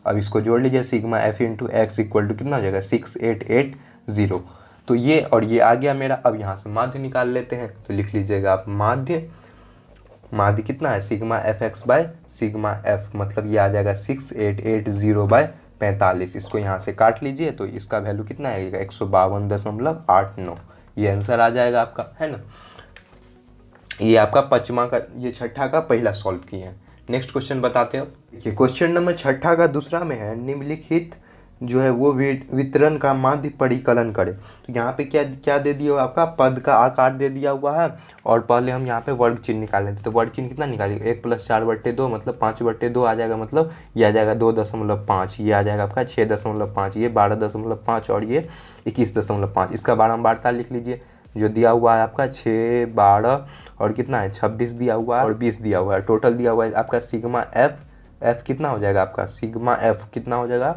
अब इसको जोड़ लीजिए, sigma F into X equal to कितना हो जाएगा 6880। तो ये और ये आ गया मेरा। अब यहाँ से माध्य निकाल लेते हैं, तो लिख लीजिएगा आप माध्य, माध्य कितना है sigma F x bye sigma F, मतलब ये आ जाएगा 6880/45। इसको यहाँ से काट लीजिए, तो इसका वैल्यू कितना आएगा 152.89, ये आंसर आ जाएगा आपका, है ना। ये आपका पचमा का, ये 6 का पहला सॉल्व किए हैं। नेक्स्ट क्वेश्चन बताते हैं। देखिए क्वेश्चन नंबर 6 का दूसरा में है, निम्नलिखित जो है वो वितरण का माध्य परिकलन करें। तो यहाँ पे क्या क्या दे दिया हुआ आपका, पद का आकार दे दिया हुआ है, और पहले हम यहाँ पे वर्ग चिन्ह निकालें, तो वर्ग चिन्ह कितना निकालेंगे 1 + 4/2 मतलब 5/2 आ जाएगा, मतलब ये आ जाएगा 2.5, ये आ जाएगा आपका 6.5, ये 12.5, और ये 21.5। इसका बारंबारता लिख लीजिए, जो दिया हुआ है आपका 6, 12 और कितना है 26 दिया हुआ है, और 20 दिया हुआ है, टोटल दिया हुआ है आपका सिग्मा एफ कितना हो जाएगा आपका, सिग्मा एफ कितना हो जाएगा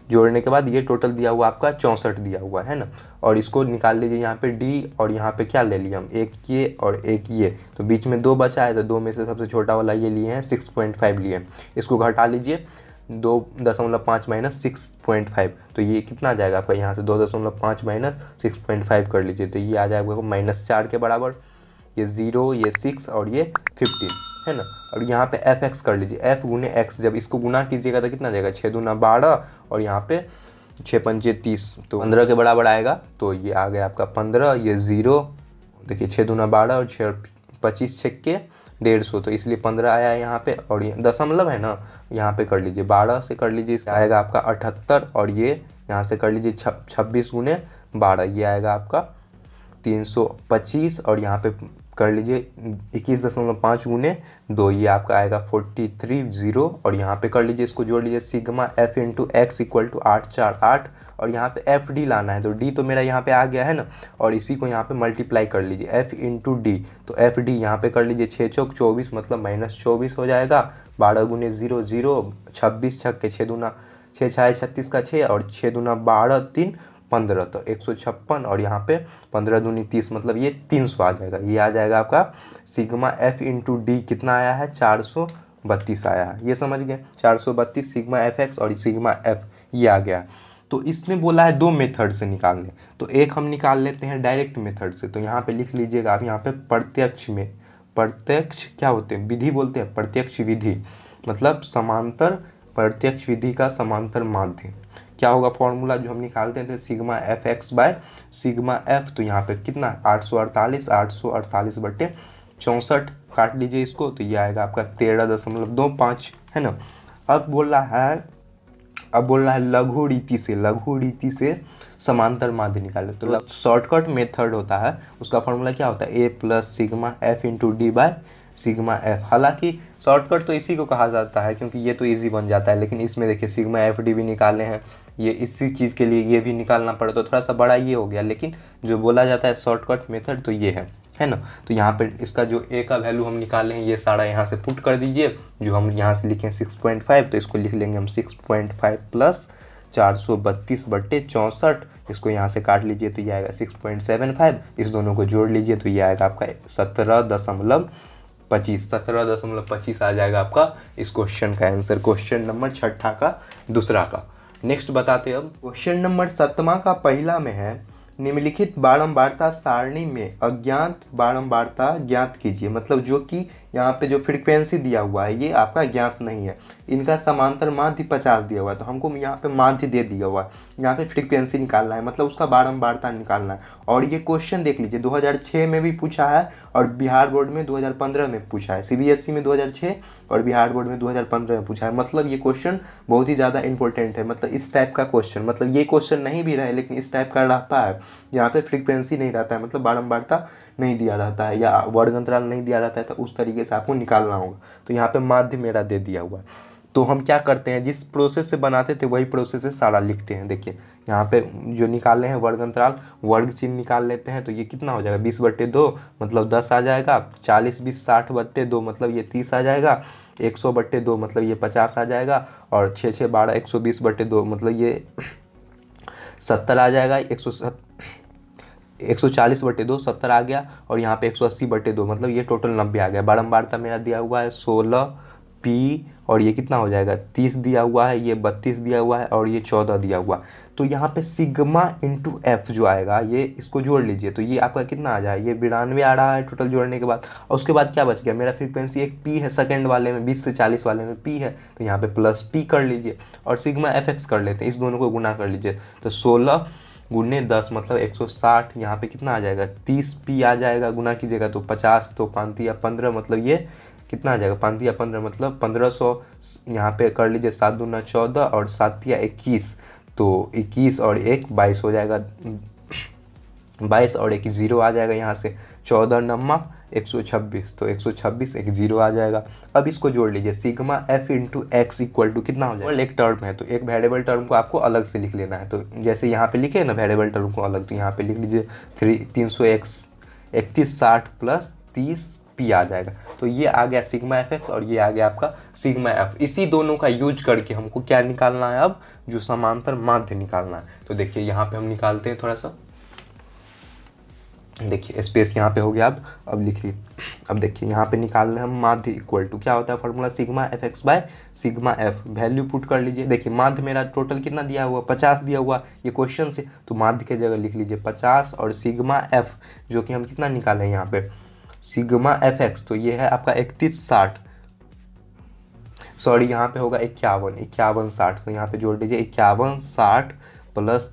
जोड़ने के बाद, ये टोटल दिया हुआ आपका 64 दिया हुआ है ना। और इसको निकाल लीजिए, यहाँ पे डी, और यहाँ पे क्या ले लिए हम, एक ये और एक ये, तो बीच में 2 बचा है, तो 2 में से सबसे छोटा वाला ये लिए हैं 6.5 लिए। इसको घटा लीजिए, 2.5 माइनस 6.5, तो ये कितना आ जाएगा आपका, यहाँ से 2.5 माइनस 6.5 कर लीजिए, तो ये आ जाएगा आपको -4 के बराबर। ये 0, ये 6 और ये 15, है ना। और यहाँ पे एफ एक्स कर लीजिए, एफ गुने एक्स, जब इसको गुना कीजिएगा तो कितना जाएगा 6 दूना 12, और यहाँ पे 6 पंचे 30, तो 15 के बराबर आएगा, तो ये आ गया आपका 15, ये 0, देखिए 6 दूना 12 और 6 25 छक्के 150, तो इसलिए 15 आया है यहाँ पे। और ये दशमलव है ना, यहाँ पे कर लीजिए 12 से कर लीजिए, इसका आएगा आपका 78, और ये यहाँ से कर लीजिए 26 गुने 12, ये आएगा आपका 325, और यहाँ पे कर लीजिए 21.5 गुने 2, ये आपका आएगा 43 और यहाँ पे कर लीजिए, इसको जोड़ लीजिए sigma F into X equal to 848, और यहाँ पे एफ डी लाना है, तो डी तो मेरा यहाँ पे आ गया है ना, और इसी को यहाँ पे मल्टीप्लाई कर लीजिए एफ इंटू डी, तो एफ डी यहाँ पे कर लीजिए 6 चौक 24 मतलब -24 हो जाएगा, 12 गुने 0 0, 26 छक्के 6 दूना 6 छाए 36 का 6, और 6 दूना 12 3 15, तो 156, और यहाँ पे 15 दूनी 30 मतलब ये 300 आ जाएगा। ये आ जाएगा आपका सिग्मा एफ इंटू डी कितना आया है 432 आया है, ये समझ गए 432 सिग्मा एफ एक्स और सिग्मा एफ ये आ गया। तो इसमें बोला है 2 मेथड से निकालने, तो एक हम निकाल लेते हैं डायरेक्ट मेथड से। तो यहाँ पे लिख लीजिएगा आप, यहाँ पे प्रत्यक्ष में, प्रत्यक्ष क्या होते हैं विधि बोलते हैं, प्रत्यक्ष विधि मतलब समांतर, प्रत्यक्ष विधि का समांतर माध्य, क्या होगा फॉर्मूला जो हम निकालते थे, sigma F x bye sigma F. तो यहाँ पे कितना 848 बट्टे 64 काट लीजिए इसको, तो ये आएगा आपका 13.25 है ना। अब बोल रहा है लघु रीति से समांतर माध्य निकाले। तो शॉर्टकट मेथड होता है, उसका फॉर्मूला क्या होता है, A plus sigma F into D by sigma F. हालांकि शॉर्टकट तो इसी को कहा जाता है क्योंकि ये तो इजी बन जाता है, लेकिन इसमें देखिए सिग्मा एफ डी भी निकाले हैं, ये इसी चीज़ के लिए ये भी निकालना पड़ा, तो थोड़ा सा बड़ा ये हो गया। लेकिन जो बोला जाता है शॉर्टकट मेथड तो ये है ना। तो यहाँ पे इसका जो ए का वैल्यू हम निकाले हैं ये सारा यहाँ से पुट कर दीजिए। जो हम यहाँ से लिखें 6.5, तो इसको लिख लेंगे हम 6.5 प्लस 432/64, इसको यहाँ से काट लीजिए तो ये आएगा 6.75, इस दोनों को जोड़ लीजिए तो ये आएगा आपका 17.25 आ जाएगा आपका इस क्वेश्चन का आंसर, क्वेश्चन नंबर 6 का दूसरा का। नेक्स्ट बताते हैं अब क्वेश्चन नंबर 7 का पहला में है, निम्नलिखित बारंबारता सारणी में अज्ञात बारंबारता ज्ञात कीजिए। मतलब जो कि यहाँ पे जो फ्रीक्वेंसी दिया हुआ है ये आपका ज्ञात नहीं है, इनका समांतर माध्य 50 दिया हुआ है, तो हमको यहाँ पे माध्य दे दिया हुआ है, यहाँ पे फ्रीक्वेंसी निकालना है, मतलब उसका बारंबारता निकालना है। और ये क्वेश्चन देख लीजिए 2006 में भी पूछा है और बिहार बोर्ड में 2015 में पूछा है, सीबीएसई में 2006 और बिहार बोर्ड में 2015 में पूछा है। मतलब ये क्वेश्चन बहुत ही ज़्यादा इंपॉर्टेंट है, मतलब इस टाइप का क्वेश्चन, मतलब ये क्वेश्चन नहीं भी रहे लेकिन इस टाइप का रहता है, यहाँ पे फ्रीक्वेंसी नहीं रहता है, मतलब बारंबारता नहीं दिया रहता है या वर्ग अंतराल नहीं दिया रहता है, तो उस तरीके से आपको निकालना होगा। तो यहाँ पे माध्य मेरा दे दिया हुआ है, तो हम क्या करते हैं, जिस प्रोसेस से बनाते थे वही प्रोसेस से सारा लिखते हैं। देखिए यहाँ पे जो निकाले हैं वर्ग अंतराल, वर्ग चिन्ह निकाल लेते हैं, तो ये कितना हो जाएगा 20/2 मतलब 10 आ जाएगा, 40 20 60/2 मतलब ये 30 आ जाएगा, 100/2 मतलब ये 50 आ जाएगा, और 6 6 12 120/2 मतलब ये 70 आ जाएगा, 140/2 70 आ गया, और यहाँ पे 180/2 मतलब ये टोटल 90 आ गया। बारंबारता मेरा दिया हुआ है 16 पी, और ये कितना हो जाएगा 30 दिया हुआ है, ये 32 दिया हुआ है, और ये 14 दिया हुआ। तो यहाँ पे सिग्मा इंटू एफ जो आएगा ये इसको जोड़ लीजिए, तो ये आपका कितना आ जाए, ये 92 आ रहा है टोटल जोड़ने के बाद। और उसके बाद क्या बच गया, मेरा फ्रीक्वेंसी एक पी है, सेकंड वाले में 20 से 40 वाले में पी है, तो यहाँ पे प्लस पी कर लीजिए, और सिग्मा एफ एक्स कर लेते हैं, इस दोनों को गुना कर लीजिए, तो 16 गुने 10 मतलब 160, यहाँ पे कितना आ जाएगा 30 पी आ जाएगा, गुना कीजिएगा तो 50, तो 5 या 15 मतलब ये कितना आ जाएगा 5 या 15 मतलब 1500, यहाँ पे कर लीजिए 7 दूना 14 और 7 या 21, तो 21 और 1 22 हो जाएगा, 22 और 1 0 आ जाएगा, यहाँ से 14 नम्मा 126, तो 126 एक 0 आ जाएगा। अब इसको जोड़ लीजिए, sigma F into X equal to कितना हो जाएगा, एक टर्म है तो एक वेरिएबल टर्म को आपको अलग से लिख लेना है, तो जैसे यहाँ पे लिखे ना वेरिएबल टर्म को अलग, तो यहाँ पे लिख लीजिए 331 प्लस 30 पी आ जाएगा। तो ये आ गया सिग्मा एफ एक्स और ये आ गया आपका सिग्मा एफ। इसी दोनों का यूज करके हमको क्या निकालना है, अब जो समांतर माध्य निकालना है। तो देखिए यहाँ पे हम निकालते हैं, थोड़ा सा देखिए स्पेस यहाँ पे हो गया, अब लिख लीजिए। अब देखिए यहाँ पे निकालना है हम माध्य इक्वल टू क्या होता है formula, sigma F x bye sigma F, value put कर लीजिए। देखिए माध्य मेरा टोटल कितना दिया हुआ 50 दिया हुआ ये क्वेश्चन से, तो माध्य के जगह लिख लीजिए 50, और सिग्मा एफ जो कि हम कितना निकाले यहाँ पे सिग्मा एफ एक्स, तो ये है आपका 3160, सॉरी यहाँ पे होगा 51 60, तो यहाँ पे जोड़ दीजिए 5160 प्लस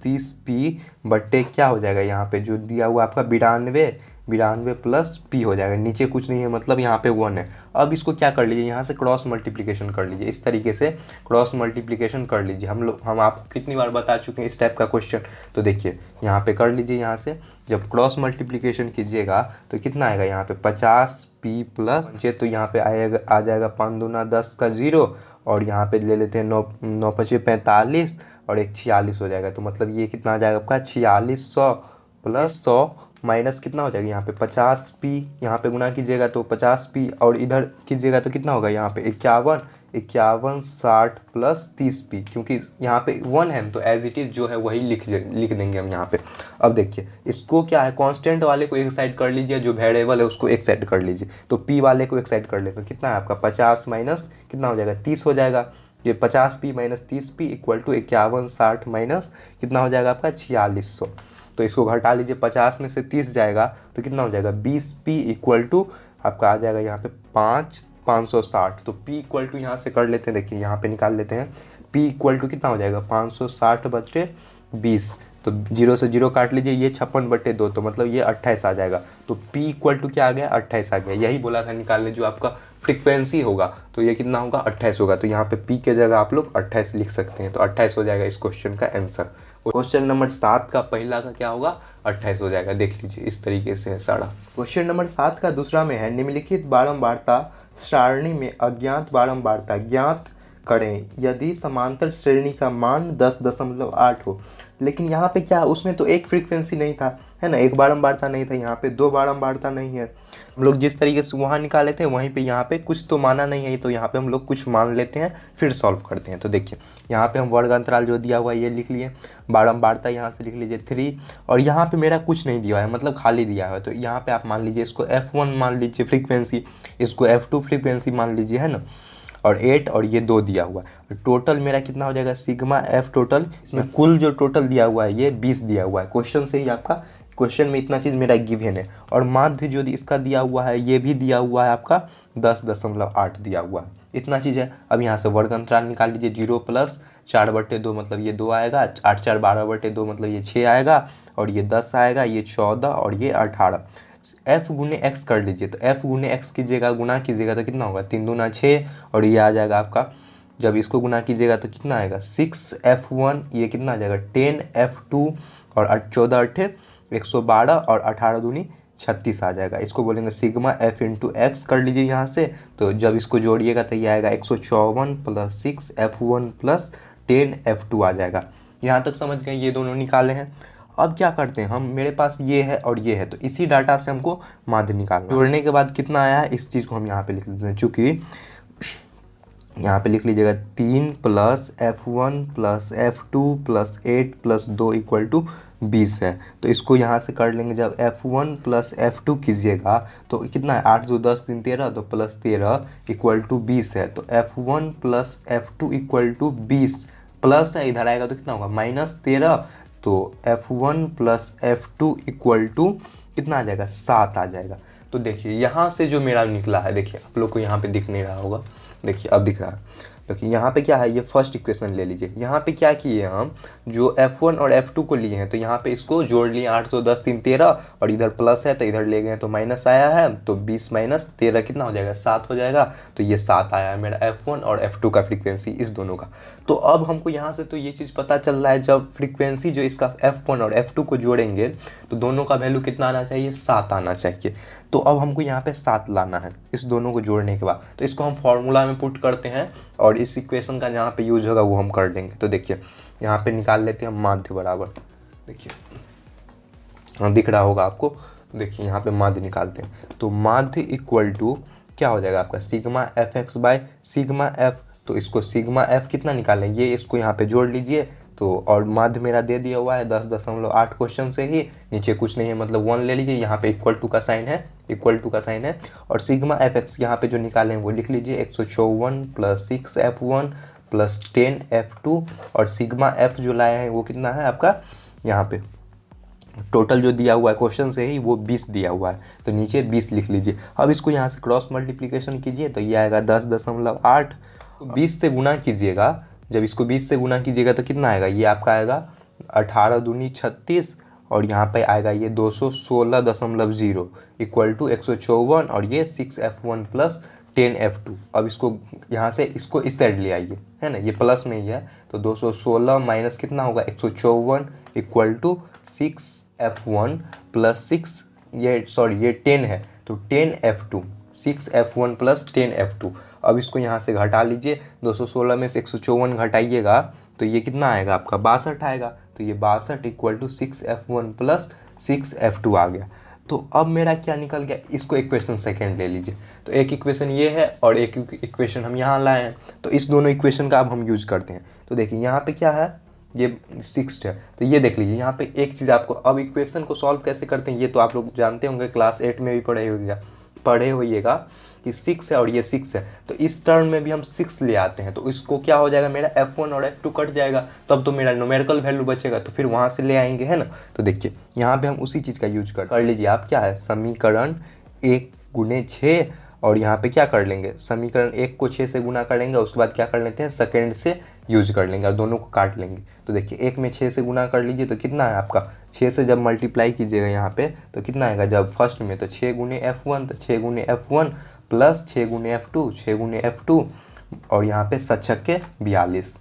30 पी बट्टे क्या हो जाएगा, यहाँ पे जो दिया हुआ आपका 92 प्लस पी हो जाएगा, नीचे कुछ नहीं है मतलब यहाँ पे 1 है। अब इसको क्या कर लीजिए, यहाँ से क्रॉस मल्टीप्लिकेशन कर लीजिए, इस तरीके से क्रॉस मल्टीप्लिकेशन कर लीजिए। हम आपको कितनी बार बता चुके हैं इस टाइप का क्वेश्चन, तो देखिए यहाँ पे कर लीजिए। यहाँ से जब क्रॉस मल्टीप्लिकेशन कीजिएगा तो कितना आएगा, यहाँ पे 50 पी प्लस, तो यहाँ पे आएगा आ जाएगा 5 दूना 10 का 0, और यहाँ पे ले लेते हैं 9 5 45 और एक 46 हो जाएगा, तो मतलब ये कितना आ जाएगा आपका 4600 प्लस 100 माइनस कितना हो जाएगा, यहाँ पे 50 पी, यहाँ पे गुना कीजिएगा तो 50 पी, और इधर कीजिएगा तो कितना होगा यहाँ पे 51 60 प्लस 30 पी, क्योंकि यहाँ पे 1 है तो एज इट इज जो है वही लिख देंगे हम यहाँ पे। अब देखिए इसको क्या है, कांस्टेंट वाले को एक साइड कर लीजिए, जो वेरिएबल है उसको एक साइड कर लीजिए, तो पी वाले को एक साइड कर ले, तो कितना है आपका 50 माइनस कितना हो जाएगा 30 हो जाएगा, ये 50 P minus 30 P equal to 51 60 minus कितना हो जाएगा आपका 4600, तो इसको घटा लीजिए, 50 में से 30 जाएगा तो कितना हो जाएगा 20 पी इक्वल टू आपका आ जाएगा यहाँ पे 560, तो पी इक्वल टू यहाँ से कर लेते हैं, देखिए यहाँ पे निकाल लेते हैं P इक्वल टू कितना हो जाएगा 560/20। तो 0 से 0 काट लीजिए, ये 56/2 तो मतलब ये 28 आ जाएगा। तो P इक्वल टू क्या आ गया 28 आ गया। यही बोला था निकालने जो आपका फ्रीक्वेंसी होगा तो ये कितना होगा 28 होगा। तो यहाँ पे P के जगह आप लोग 28 लिख सकते हैं। तो 28 हो जाएगा इस क्वेश्चन का आंसर। क्वेश्चन नंबर 7 का पहला का क्या होगा 28 हो जाएगा। देख लीजिए इस तरीके से है सारा। क्वेश्चन नंबर 7 का दूसरा में है निम्नलिखित बारंबारता सारणी में अज्ञात बारंबारता ज्ञात करें यदि समांतर श्रेणी का मान 10.8 हो। लेकिन यहाँ पे क्या उसमें तो एक फ्रीक्वेंसी नहीं था, है ना, एक बारंबारता नहीं था, यहाँ पे दो बारंबारता नहीं है। हम लोग जिस तरीके से वहाँ निकाले थे वहीं पे यहाँ पे कुछ तो माना नहीं है, तो यहाँ पे हम लोग कुछ मान लेते हैं फिर सॉल्व करते हैं। तो देखिए यहाँ पे हम वर्ग अंतराल जो दिया हुआ है ये लिख लिए, बारंबारता यहाँ से लिख लीजिए 3, और यहाँ पे मेरा कुछ नहीं दिया है मतलब खाली दिया है। तो यहाँ पे आप मान लीजिए इसको F1 मान लीजिए फ्रीक्वेंसी, इसको F2 फ्रीक्वेंसी मान लीजिए, है ना, और 8 और ये 2 दिया हुआ है। टोटल मेरा कितना हो जाएगा सिग्मा F टोटल, इसमें कुल जो टोटल दिया हुआ है ये 20 दिया हुआ है। क्वेश्चन से ही आपका क्वेश्चन में इतना चीज़ मेरा गिवन है। और माध्य जो इसका दिया हुआ है ये भी दिया हुआ है आपका 10.8 दिया हुआ है, इतना चीज़ है। अब यहाँ से वर्ग अंतराल निकाल लीजिए, 0 + 4/2 मतलब ये 2 आएगा, 8 4 12/2 मतलब ये 6 आएगा, और ये 10 आएगा, ये 14 और ये 18। F गुने x कर लीजिए, तो F गुने x कीजिएगा, गुना कीजिएगा तो कितना होगा 3 दूना 6, और ये आ जाएगा आपका, जब इसको गुना कीजिएगा तो कितना आएगा 6F1, ये कितना आ जाएगा 10F2, और 14 8 112, और 18 दूनी 36 आ जाएगा। इसको बोलेंगे सिग्मा F इंटू एक्स कर लीजिए यहाँ से। तो जब इसको जोड़िएगा तो ये आएगा 154 + 6F1 + 10F2 आ जाएगा। यहाँ तक समझ गए, ये दोनों निकाले हैं। अब क्या करते हैं हम, मेरे पास ये है और ये है, तो इसी डाटा से हमको माध्य निकालना। जोड़ने के बाद कितना आया है इस चीज़ को हम यहाँ पे लिख लेते हैं, चूँकि यहाँ पे लिख लीजिएगा 3 + F1 + F2 + 8 + 2 = 20 है। तो इसको यहाँ से कर लेंगे, जब F1 + F2 कीजिएगा तो कितना है 8 2 10 3 13, तो +13 = 20 है। तो F1 + F2 = 20, प्लस है इधर आएगा तो कितना होगा -13, तो F1 + F2 = कितना आ जाएगा 7 आ जाएगा। तो देखिए यहाँ से जो मेरा निकला है, देखिए आप लोग को यहाँ पे दिख नहीं रहा होगा, देखिए अब दिख रहा है। देखिए यहाँ पे क्या है, ये फर्स्ट इक्वेशन ले लीजिए। यहाँ पे क्या किए हम, जो F1 और F2 को लिए हैं तो यहाँ पे इसको जोड़ लिए, 8 2 10 3 13, और इधर प्लस है तो इधर ले गए तो माइनस आया है, तो 20 - 13 कितना हो जाएगा 7 हो जाएगा। तो ये 7 आया है मेरा F1 और F2 का फ्रीक्वेंसी इस दोनों का। तो अब हमको यहाँ से तो ये चीज़ पता चल रहा है, जब फ्रीक्वेंसी जो इसका F1 और F2 को जोड़ेंगे तो दोनों का वैल्यू कितना आना चाहिए 7 आना चाहिए। तो अब हमको यहाँ पे 7 लाना है इस दोनों को जोड़ने के बाद। तो इसको हम फॉर्मूला में पुट करते हैं और इस इक्वेशन का जहाँ पे यूज होगा वो हम कर देंगे। तो देखिए यहाँ पे निकाल लेते हैं माध्य बराबर, देखिए हाँ दिख रहा होगा आपको। देखिए यहाँ पे माध्य निकालते हैं, तो माध्य इक्वल टू क्या हो जाएगा आपका सिग्मा Fx/σf। तो इसको सिग्मा F कितना निकालें, ये इसको यहाँ पे जोड़ लीजिए। तो और माध्य मेरा दे दिया हुआ है 10.8 क्वेश्चन से ही, नीचे कुछ नहीं है मतलब 1 ले लीजिए, यहाँ पे इक्वल टू का साइन है, इक्वल टू का साइन है। और सिग्मा Fx यहाँ पे जो निकालें वो लिख लीजिए 154 + 6F1 + 10F2, और सिग्मा F जो लाए हैं वो कितना है आपका, यहाँ पे टोटल जो दिया हुआ है क्वेश्चन से ही वो 20 दिया हुआ है, तो नीचे 20 लिख लीजिए। अब इसको यहाँ से क्रॉस मल्टीप्लिकेशन कीजिए तो ये आएगा 10.8, 20 से गुना कीजिएगा। जब इसको 20 से गुना कीजिएगा तो कितना आएगा, ये आपका आएगा 18 दूनी 36, और यहाँ पे आएगा ये 216.0 = 154, और ये 6F1 + 10F2। अब इसको यहाँ से इसको इस साइड ले आइए, है ना, ये प्लस में ही है, तो 216 माइनस कितना होगा 154 = 6F1 + 6, ये सॉरी ये 10 है तो 10F2, 6F1 + 10F2। अब इसको यहाँ से घटा लीजिए, 216 में से 154 घटाइएगा तो ये कितना आएगा आपका 62 आएगा। तो ये 62 = 6F1 + 6F2 आ गया। तो अब मेरा क्या निकल गया, इसको इक्वेशन सेकेंड ले लीजिए। तो एक इक्वेशन ये है और एक इक्वेशन हम यहाँ लाए हैं, तो इस दोनों इक्वेशन का अब हम यूज करते हैं। तो देखिए यहाँ पे क्या है, ये 6 है, तो ये देख लीजिए यहाँ पे एक चीज़ आपको, अब इक्वेशन को सॉल्व कैसे करते हैं ये तो आप लोग जानते होंगे, क्लास 8 में भी पढ़े होइएगा कि 6 है और ये 6 है, तो इस टर्म में भी हम 6 ले आते हैं। तो इसको क्या हो जाएगा, मेरा F1 और F2 कट जाएगा, तब तो मेरा न्यूमेरिकल वैल्यू बचेगा, तो फिर वहाँ से ले आएंगे, है ना। तो देखिए यहाँ पे हम उसी चीज़ का यूज कर लीजिए आप, क्या है समीकरण 1 × 6, और यहाँ पे क्या कर लेंगे, समीकरण 1 को 6 से गुना करेंगे, उसके बाद क्या कर लेते हैं सेकेंड से यूज कर लेंगे और दोनों को काट लेंगे। तो देखिए एक में 6 से गुना कर लीजिए तो कितना है आपका, 6 से जब मल्टीप्लाई कीजिएगा यहाँ पे तो कितना आएगा, जब फर्स्ट में तो 6 गुने F1, तो 6 गुने F1 प्लस 6 गुने F2, 6 गुने F2 और यहाँ पे 7 छक्के 42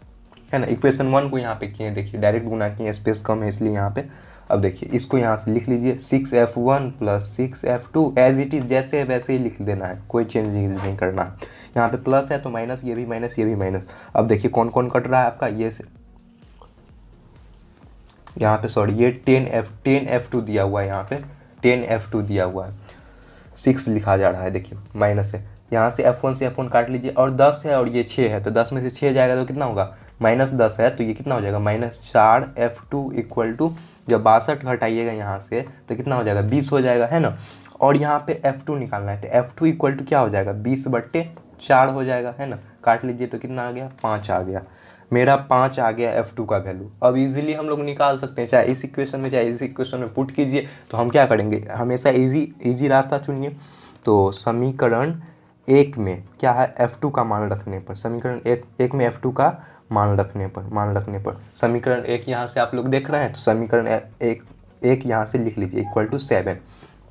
है ना। इक्वेशन 1 को यहाँ पे किए, देखिए डायरेक्ट गुना किए, स्पेस कम है इसलिए यहाँ पे। अब देखिए इसको यहाँ से लिख लीजिए 6F1 plus 6F2 as it is, जैसे है वैसे ही लिख देना है, कोई चेंज नहीं करना है। यहाँ पे प्लस है तो माइनस, ये भी माइनस, ये भी माइनस। अब देखिए कौन कौन कट रहा है आपका, ये से यहाँ पे सॉरी ये 10F2 दिया हुआ है, यहाँ पे 10F2 दिया हुआ है, 6 लिखा जा रहा है, देखिए माइनस है। यहाँ से F1 से F1 काट लीजिए और 10 है और ये 6 है तो 10 में से 6 जाएगा तो कितना होगा, -10 है तो ये कितना हो जाएगा, -4F2 इक्वल टू, जब 62 घटाइएगा यहाँ से तो कितना हो जाएगा, 20 हो जाएगा, है ना। और यहाँ पे F2 निकालना है तो F2 इक्वल टू क्या हो जाएगा, 20/4 हो जाएगा, है ना। काट लीजिए तो कितना आ गया, 5 आ गया, मेरा 5 आ गया F2 का वैल्यू। अब इजीली हम लोग निकाल सकते हैं, चाहे इस इक्वेशन में चाहे इस इक्वेशन में पुट कीजिए। तो हम क्या करेंगे, हमेशा इजी रास्ता चुनिए। तो समीकरण 1 में क्या है, F2 का मान रखने पर, समीकरण एक में F2 का मान रखने पर समीकरण 1 यहाँ से आप लोग देख रहे हैं तो समीकरण एक यहाँ से लिख लीजिए इक्वल टू 7।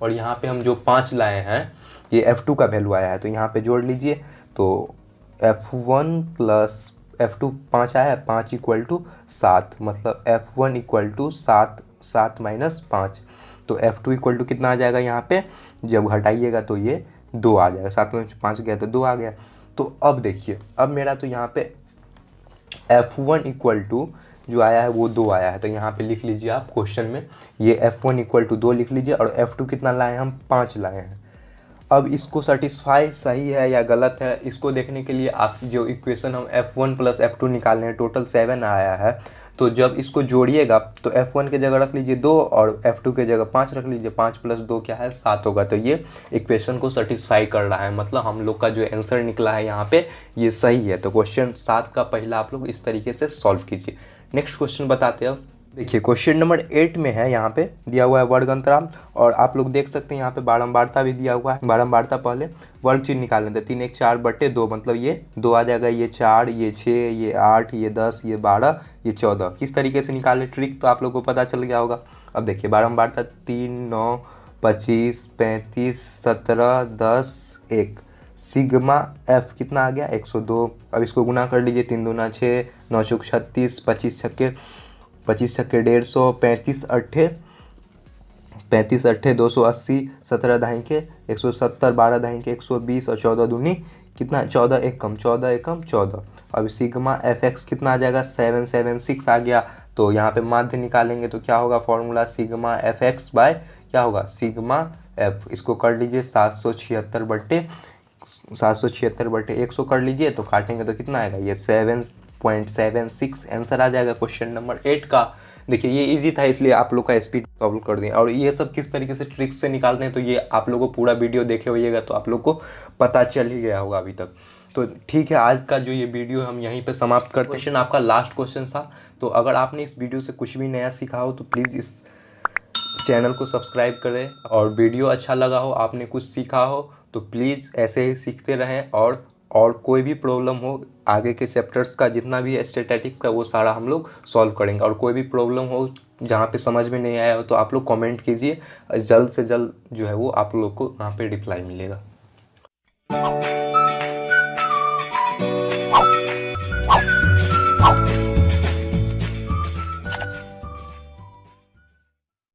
और यहाँ पे हम जो 5 लाए हैं ये F2 का वैल्यू आया है तो यहाँ पे जोड़ लीजिए। तो F1 प्लस F2 5 आया है, 5 इक्वल टू 7, मतलब F1 इक्वल टू 7 माइनस 5। तो F2 इक्वल टू कितना आ जाएगा, यहाँ पे जब घटाइएगा तो ये 2 आ जाएगा, 7 में 5 गया तो 2 आ गया। तो अब देखिए अब मेरा तो यहाँ पे F1 इक्वल टू जो आया है वो 2 आया है तो यहाँ पे लिख लीजिए आप क्वेश्चन में, ये F1 इक्वल टू 2 लिख लीजिए और F2 कितना लाए हैं, हम 5 लाए हैं। अब इसको सेटिस्फाई सही है या गलत है इसको देखने के लिए आप जो इक्वेशन हम F1 प्लस F2 निकालने हैं, टोटल 7 आया है, तो जब इसको जोड़िएगा तो F1 के जगह रख लीजिए 2 और F2 के जगह 5 रख लीजिए, 5 प्लस 2 क्या है, 7 होगा। तो ये इक्वेशन को सेटिस्फाई कर रहा है, मतलब हम लोग का जो आंसर निकला है यहाँ पे ये सही है। तो क्वेश्चन 7 का पहला आप लोग इस तरीके से सॉल्व कीजिए। नेक्स्ट क्वेश्चन बताते हैं। अब देखिए क्वेश्चन नंबर 8 में है, यहाँ पे दिया हुआ है वर्ग अंतराल और आप लोग देख सकते हैं यहाँ पे बारंबारता भी दिया हुआ है। बारंबारता पहले वर्ग चिन्ह निकाल लेते हैं, 3 1 4/2, मतलब ये 2 आ जाएगा, ये 4, ये 6, ये 8, ये 10, ये 12, ये 14। किस तरीके से निकाले ट्रिक तो आप लोग को पता चल गया होगा। अब देखिए बारंबारता 3 9 25 35 17 10 1, सिग्मा F कितना आ गया, 102। अब इसको गुना कर लीजिए, 3 दूना 6, 9 चौक 36, 25 छक्के 150, 35 अट्ठे 280, 17 दाहीं के 170, 12 दाहीं के 120 और 14 दूनी कितना, 14 एक कम 14। अब सिग्मा FX कितना आ जाएगा, 776 आ गया। तो यहाँ पे माध्य निकालेंगे तो क्या होगा, फॉर्मूला सिग्मा FX बाय क्या होगा, सिग्मा F। इसको कर लीजिए 776/100 कर लीजिए तो काटेंगे तो कितना आएगा, ये 7.76 आंसर आ जाएगा क्वेश्चन नंबर 8 का। देखिए ये इजी था इसलिए आप लोग का स्पीड सॉल्व कर दिए। और ये सब किस तरीके से ट्रिक्स से निकालते हैं तो ये आप लोगों को पूरा वीडियो देखे होइएगा तो आप लोग को पता चल ही गया होगा अभी तक। तो ठीक है, आज का जो ये वीडियो हम यहीं पे समाप्त करते हैं। क्वेश्चन आपका लास्ट क्वेश्चन था। तो अगर आपने इस वीडियो से कुछ भी नया सीखा हो तो प्लीज़ इस चैनल को सब्सक्राइब करें, और वीडियो अच्छा लगा हो, आपने कुछ सीखा हो तो प्लीज़ ऐसे ही सीखते रहें। और कोई भी प्रॉब्लम हो आगे के चैप्टर्स का, जितना भी है स्टैटिस्टिक्स का, वो सारा हम लोग सॉल्व करेंगे। और कोई भी प्रॉब्लम हो जहाँ पे समझ में नहीं आया हो तो आप लोग कमेंट कीजिए, जल्द से जल्द जो है वो आप लोग को वहाँ पे रिप्लाई मिलेगा।